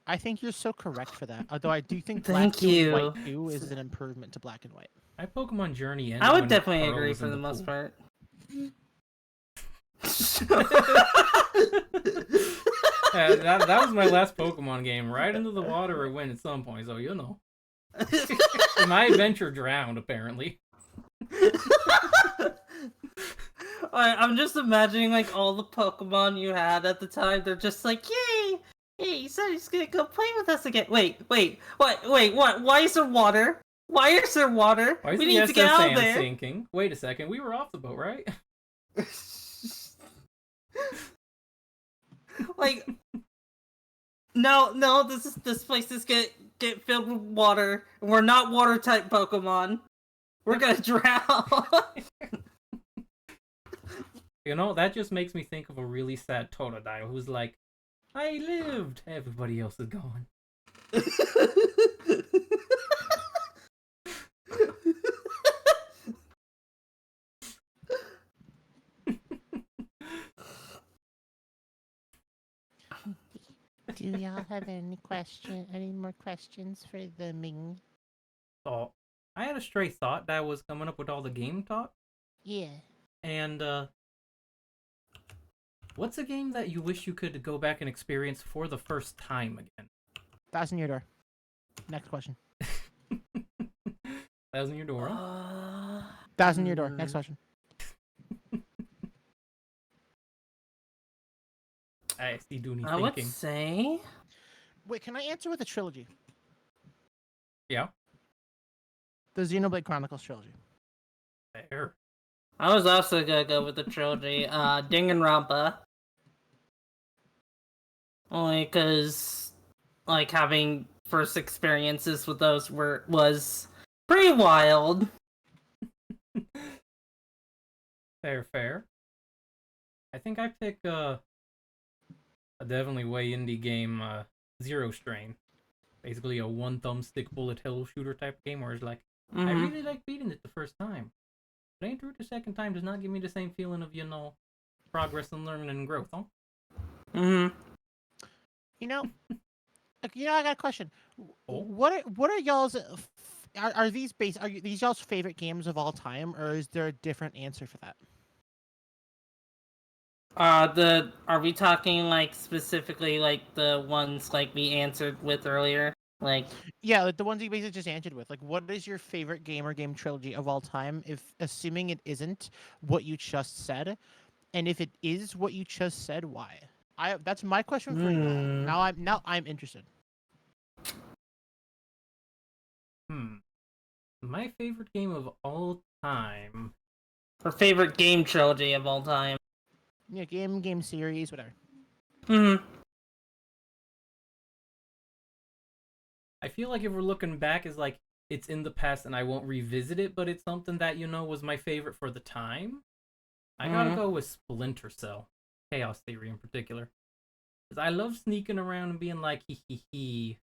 I think you're so correct for that. Although I do think Thank Black 2 and you. White 2 is an improvement to Black and White. My Pokemon Journey ended I would when definitely Pearl agree was for in the most pool. part. That was my last Pokemon game. Right into the water I went at some point, so you know. My adventure drowned, apparently. I'm just imagining like all the Pokemon you had at the time. They're just like, yay! Hey, he said he's gonna go play with us again. Wait, what? Why is there water? Why is there water? Why is We the need to get SS out Anne there. sinking? Wait a second, we were off the boat, right? Like, no, this place is get filled with water. We're not water type Pokemon. We're gonna drown. You know, that just makes me think of a really sad Totodile who's like, I lived, everybody else is gone. Do y'all have any more questions for the Ming? So, I had a stray thought that I was coming up with all the game talk. Yeah. And, what's a game that you wish you could go back and experience for the first time again? Thousand Year Door. Next question. Thousand Year Door, huh? Thousand Year Door. Next question. I see Dooney I would thinking. say. Wait, can I answer with a trilogy? Yeah, The Xenoblade Chronicles trilogy. there. I was also gonna go with the trilogy, Danganronpa. Only because, like, having first experiences with those was pretty wild. Fair. I think I pick a definitely way indie game, Zero Strain. basically a one thumbstick bullet hell shooter type of game where it's like, I Mm-hmm. really like beating it the first time. Playing through it the second time does not give me the same feeling of, progress and learning and growth, huh? Mm-hmm. You know, I got a question. Oh. What are y'all's are these y'all's favorite games of all time, or is there a different answer for that? Are we talking like specifically like the ones like we answered with earlier? Like, Yeah, like the ones you basically just answered with. Like, what is your favorite game or game trilogy of all time? If assuming it isn't what you just said, and if it is what you just said, why? That's my question for y'all. Now I'm interested. My favorite game of all time. our favorite game trilogy of all time. Yeah, game series, whatever. Mm-hmm. I feel like if we're looking back, is like it's in the past and I won't revisit it, but it's something that was my favorite for the time. I gotta go with Splinter Cell, Chaos Theory in particular, because I love sneaking around and being like hee hee hee,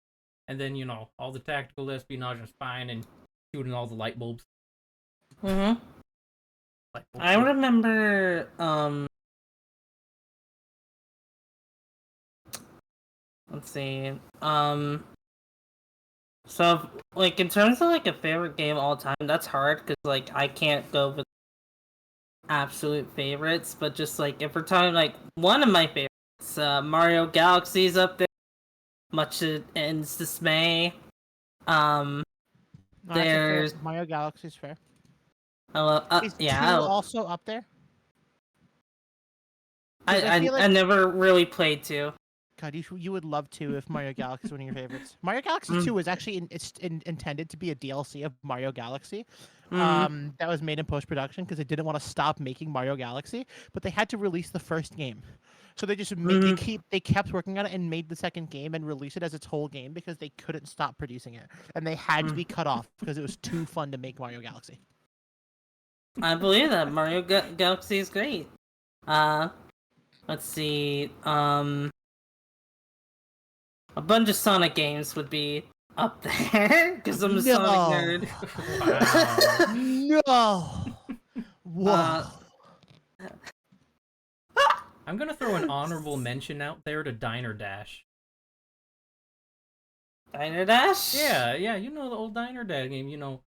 and then all the tactical espionage and spying and shooting all the light bulbs. Mm-hmm. Light bulbs. I remember. Let's see. So like in terms of like a favorite game of all time, that's hard because like I can't go with absolute favorites, but just like if we're talking like one of my favorites, Mario Galaxy's up there, much to its dismay. No, that's a fair. There's Mario Galaxy's fair. I love, Is yeah, 2 also up there? 'Cause I feel I like never really played 2. God, you would love 2 if Mario Galaxy is one of your favorites. Mario Galaxy 2 was actually intended to be a DLC of Mario Galaxy. That was made in post production because they didn't want to stop making Mario Galaxy, but they had to release the first game. So they just they kept working on it and made the second game and released it as its whole game because they couldn't stop producing it, and they had to be cut off because it was too fun to make Mario Galaxy. I believe that Mario Galaxy is great. Let's see. A bunch of Sonic games would be up there because I'm a Sonic nerd. No. Whoa. I'm gonna throw an honorable mention out there to Diner Dash. Diner Dash? Yeah, the old Diner Dash game. You're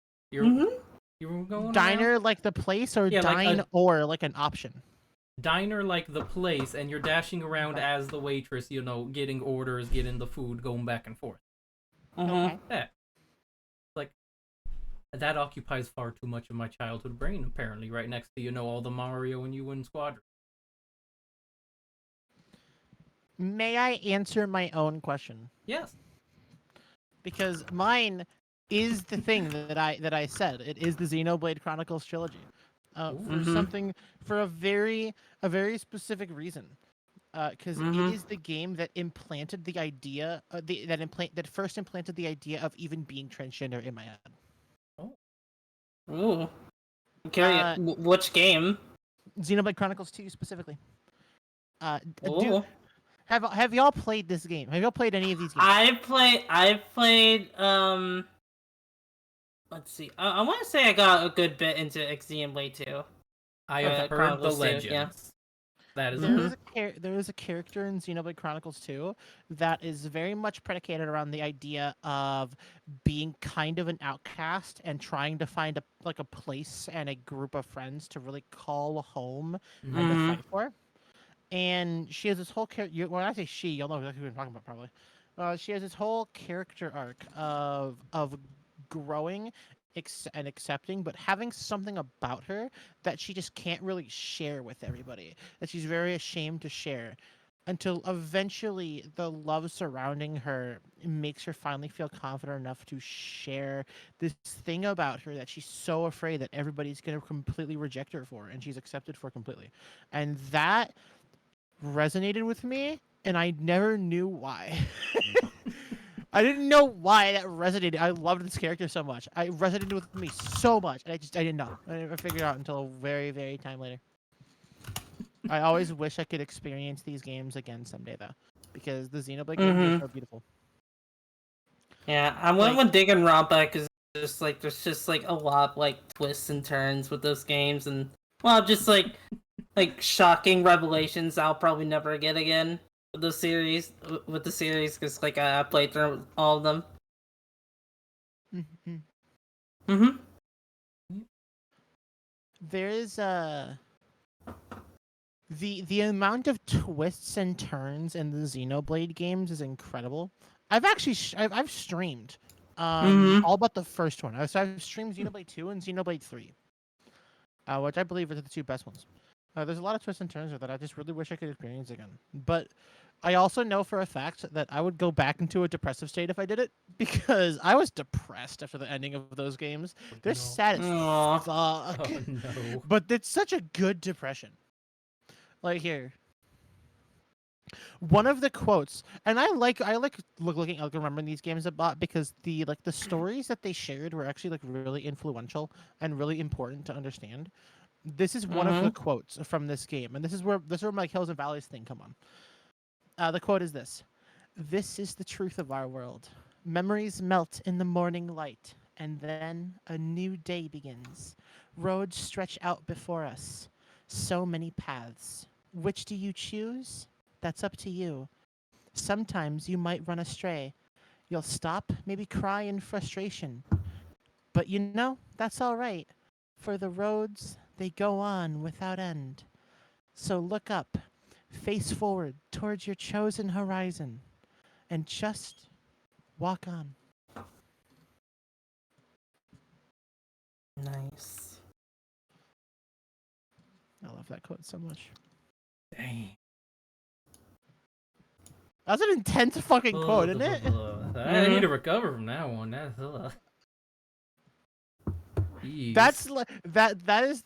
you were going Diner around? like the place, or Yeah, dine like or like an option? Diner like the place, and you're dashing around as the waitress. Getting orders, getting the food, going back and forth. Okay. Yeah, like that occupies far too much of my childhood brain. Apparently, right next to all the Mario and UN Squadron. May I answer my own question? Yes. Because mine is the thing that I said. It is the Xenoblade Chronicles trilogy. For a very specific reason. Because it is the game that implanted the idea that first implanted the idea of even being transgender in my head. Oh. Ooh. Okay, which game? Xenoblade Chronicles 2 specifically. Oh. Have y'all played this game? Have y'all played any of these games? I've played let's see. I want to say I got a good bit into Xenoblade 2. I have heard the legends. Yeah. That is there is a character in Xenoblade Chronicles 2 that is very much predicated around the idea of being kind of an outcast and trying to find a place and a group of friends to really call home and to fight for. And she has this whole character. When I say she, you'll know exactly who I'm talking about, probably. She has this whole character arc of growing and accepting, but having something about her that she just can't really share with everybody. That she's very ashamed to share, until eventually the love surrounding her makes her finally feel confident enough to share this thing about her that she's so afraid that everybody's going to completely reject her for, and she's accepted for completely. And that resonated with me, and I never knew why. I didn't know why that resonated. I loved this character so much. It resonated with me so much, and I didn't know. I never figured it out until a very, very time later. I always wish I could experience these games again someday, though, because the Xenoblade games are so beautiful. Yeah, I went with Danganronpa because there's just like a lot of, like twists and turns with those games, and well, just like shocking revelations I'll probably never get again with the series because like I played through all of them. Mm-hmm. Mm-hmm. There is the amount of twists and turns in the Xenoblade games is incredible. I've actually I've streamed Mm-hmm. all but the first one. So I've streamed Xenoblade 2 and Xenoblade 3, which I believe are the two best ones. There's a lot of twists and turns that I just really wish I could experience again. But I also know for a fact that I would go back into a depressive state if I did it, because I was depressed after the ending of those games. They're No. sad as Aw. fuck. Oh no. But it's such a good depression. Like here, one of the quotes, and I like remembering these games a lot because the stories that they shared were actually like really influential and really important to understand. This is one of the quotes from this game, and this is where my Hills and Valleys thing come on. The quote is this: "This is the truth of our world. Memories melt in the morning light, and then a new day begins. Roads stretch out before us. So many paths. Which do you choose? That's up to you. Sometimes you might run astray. You'll stop, maybe cry in frustration. But you know, that's all right. For the roads, they go on without end. So look up, face forward towards your chosen horizon, and just walk on." Nice. I love that quote so much. Dang. That's an intense fucking quote, isn't it? I need to recover from that one. That's Jeez. That's like that is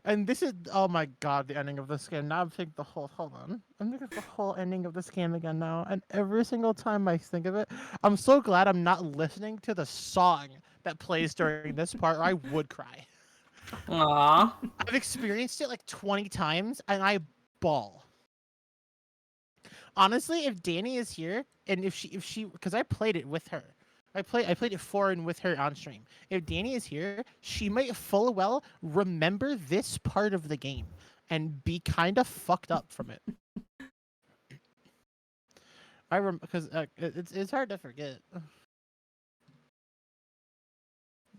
and this is, oh my god, the ending of this game. Now I'm thinking hold on. I'm thinking of the whole ending of this game again now, and every single time I think of it, I'm so glad I'm not listening to the song that plays during this part, or I would cry. Aww. I've experienced it like 20 times and I bawl. Honestly, if Danny is here and if she because I played it with her. I played it for and with her on stream. If Danny is here, she might full well remember this part of the game and be kind of fucked up from it. Because it's hard to forget.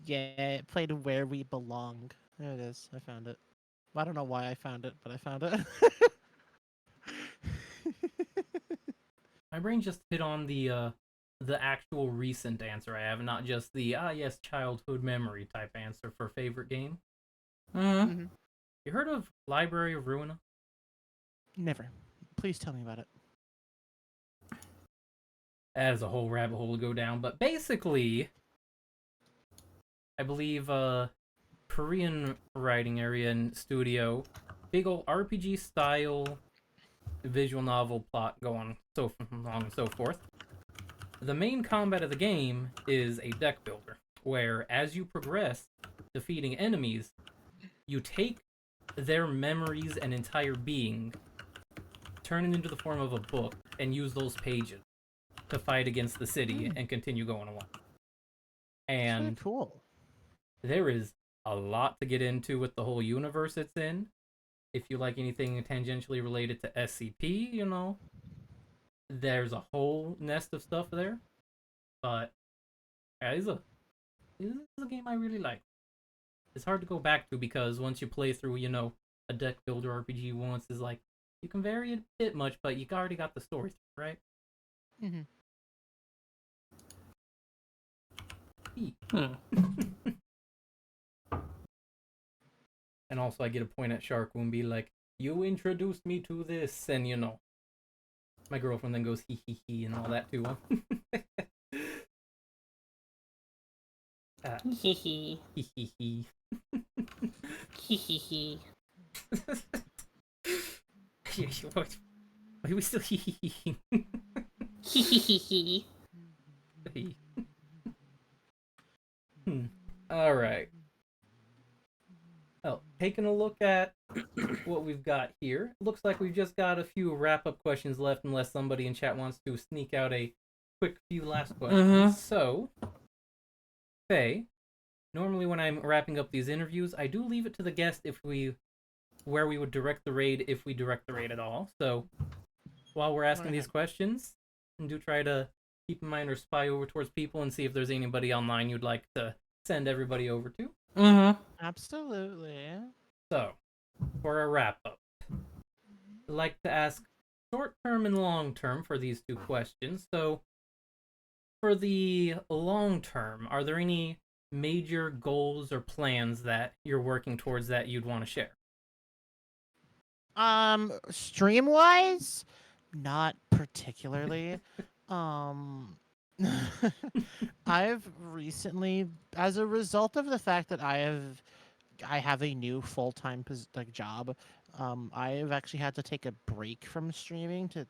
Yeah, it played Where We Belong. There it is. I found it. I don't know why I found it, but I found it. My brain just hit on the actual recent answer I have, not just the yes, childhood memory type answer for favorite game. Mm-hmm. You heard of Library of Ruina? Never. Please tell me about it. That is a whole rabbit hole to go down, but basically, I believe Korean writing area and studio, big old RPG style visual novel plot going so on and so forth. The main combat of the game is a deck builder, where as you progress, defeating enemies, you take their memories and entire being, turn it into the form of a book, and use those pages to fight against the city and continue going along. And that's really cool. There is a lot to get into with the whole universe it's in. If you like anything tangentially related to SCP, you know, there's a whole nest of stuff there. But yeah, this is a game I really like. It's hard to go back to because once you play through, you know, a deck builder RPG once is like, you can vary it a bit much, but you already got the story, right? Mm-hmm. And also I get a point at Shark and be like, you introduced me to this, and you know, my girlfriend then goes hee hee hee and all that too. Hee hee. Hee hee hee. Hee hee hee. Why are we still hee hee hee? Hee hee hee hee. Alright. Well, taking a look at what we've got here, looks like we've just got a few wrap-up questions left unless somebody in chat wants to sneak out a quick few last questions. Mm-hmm. So, Faye, normally when I'm wrapping up these interviews, I do leave it to the guest where we would direct the raid if we direct the raid at all. So, while we're asking these questions, do try to keep in mind or spy over towards people and see if there's anybody online you'd like to send everybody over to. Mm-hmm. Absolutely. So, for a wrap up, I'd like to ask short term and long term for these two questions. So, for the long term, are there any major goals or plans that you're working towards that you'd want to share? Stream wise, not particularly. um I've recently, as a result of the fact that I have a new full-time job, I've actually had to take a break from streaming to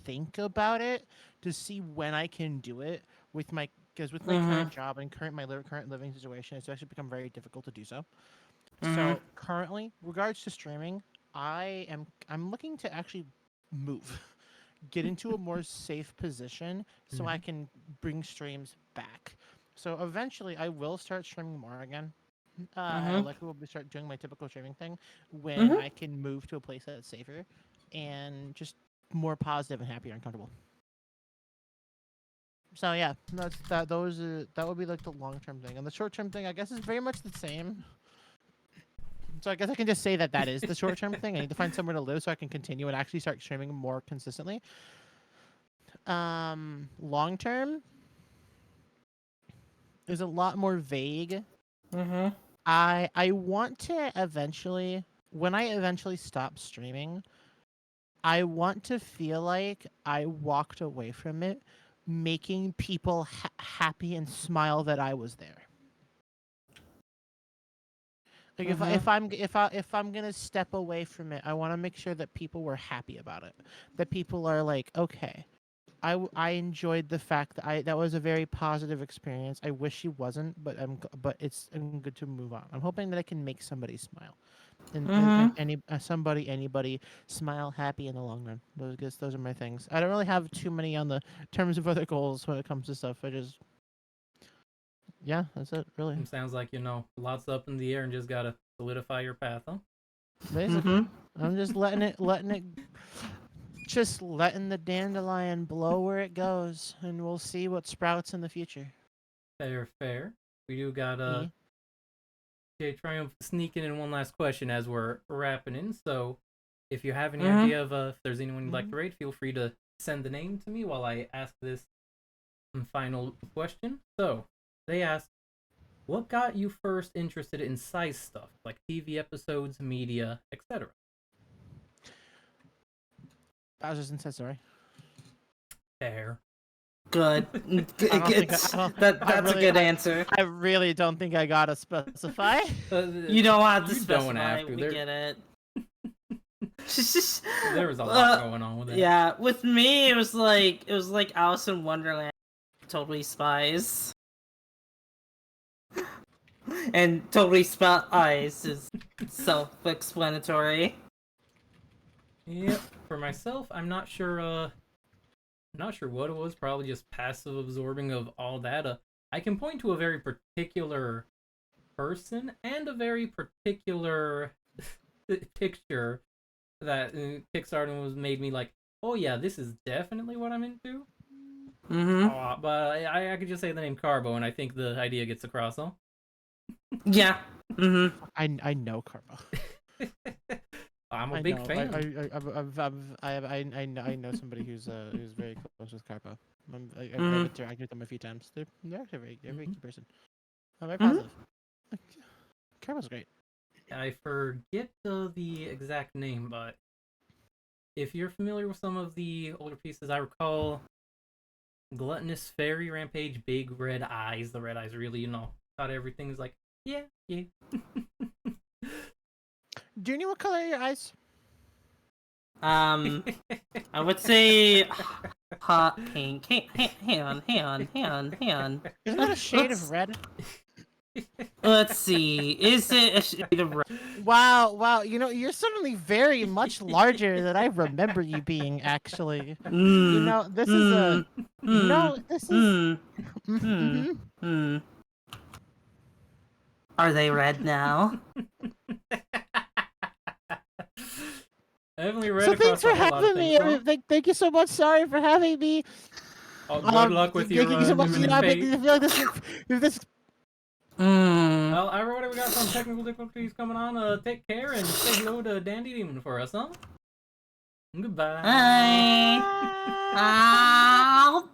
think about it, to see when I can do it with my current job and current living situation. It's actually become very difficult to do so. So currently, regards to streaming, I'm looking to actually move, get into a more safe position so I can bring streams back. So eventually, I will start streaming more again. I likely will start doing my typical streaming thing when I can move to a place that's safer and just more positive and happier and comfortable. So yeah, that would be like the long term thing, and the short term thing I guess is very much the same. So I guess I can just say that is the short term thing. I need to find somewhere to live so I can continue and actually start streaming more consistently. Long term is a lot more vague. I want to eventually, when I eventually stop streaming, I want to feel like I walked away from it making people happy and smile that I was there. Like if I'm gonna step away from it, I want to make sure that people were happy about it. That people are like, okay, I enjoyed the fact that that was a very positive experience. I wish she wasn't, but I'm good to move on. I'm hoping that I can make somebody smile, and anybody smile happy in the long run. Those are my things. I don't really have too many on the terms of other goals when it comes to stuff. Yeah, that's it, really. It sounds like, lots up in the air and just gotta solidify your path, huh? Basically, I'm just letting the dandelion blow where it goes, and we'll see what sprouts in the future. Fair. We do got Jay Triumph sneaking in one last question as we're wrapping in. So, if you have any idea of if there's anyone you'd like to rate, feel free to send the name to me while I ask this final question. So, they asked, what got you first interested in size stuff, like TV episodes, media, etc.? Bowser's Inside Fair. Good. That's a good answer. I really don't think I gotta specify. You don't have to specify. Don't have to. We get it. There was a lot going on with it. Yeah, with me, it was like Alice in Wonderland, Totally Spies. And Totally Spies is self-explanatory. Yep. For myself, I'm not sure what it was. Probably just passive absorbing of all that. I can point to a very particular person and a very particular picture that Kickstarter was made me like, oh yeah, this is definitely what I'm into. But I could just say the name Carbo, and I think the idea gets across, huh? Yeah. I know Carbo. I'm a big fan. I know somebody who's very close with Carpo. I've interacted with them a few times. They're actually a very good person. I'm very positive. Carpo's great. I forget the exact name, but if you're familiar with some of the older pieces, I recall Gluttonous Fairy Rampage, Big Red Eyes. The red eyes really, thought everything was like, yeah. Do you know what color are your eyes? I would say hot pink. Hang on. Isn't that a shade of red? Let's see. Is it a shade of red? Wow. You know, you're suddenly very much larger than I remember you being. Actually, you know, this is a. No, this is. Are they red now? Definitely red So across thanks for a whole lot of having me. things, bro. Thank you so much. Sorry for having me. Oh, good luck with your Thank you so much. You imminent know, I fate. feel like this. Well, everybody, we got some technical difficulties coming on. Take care and say hello to Dandy Demon for us, huh? Goodbye. Bye. Ow.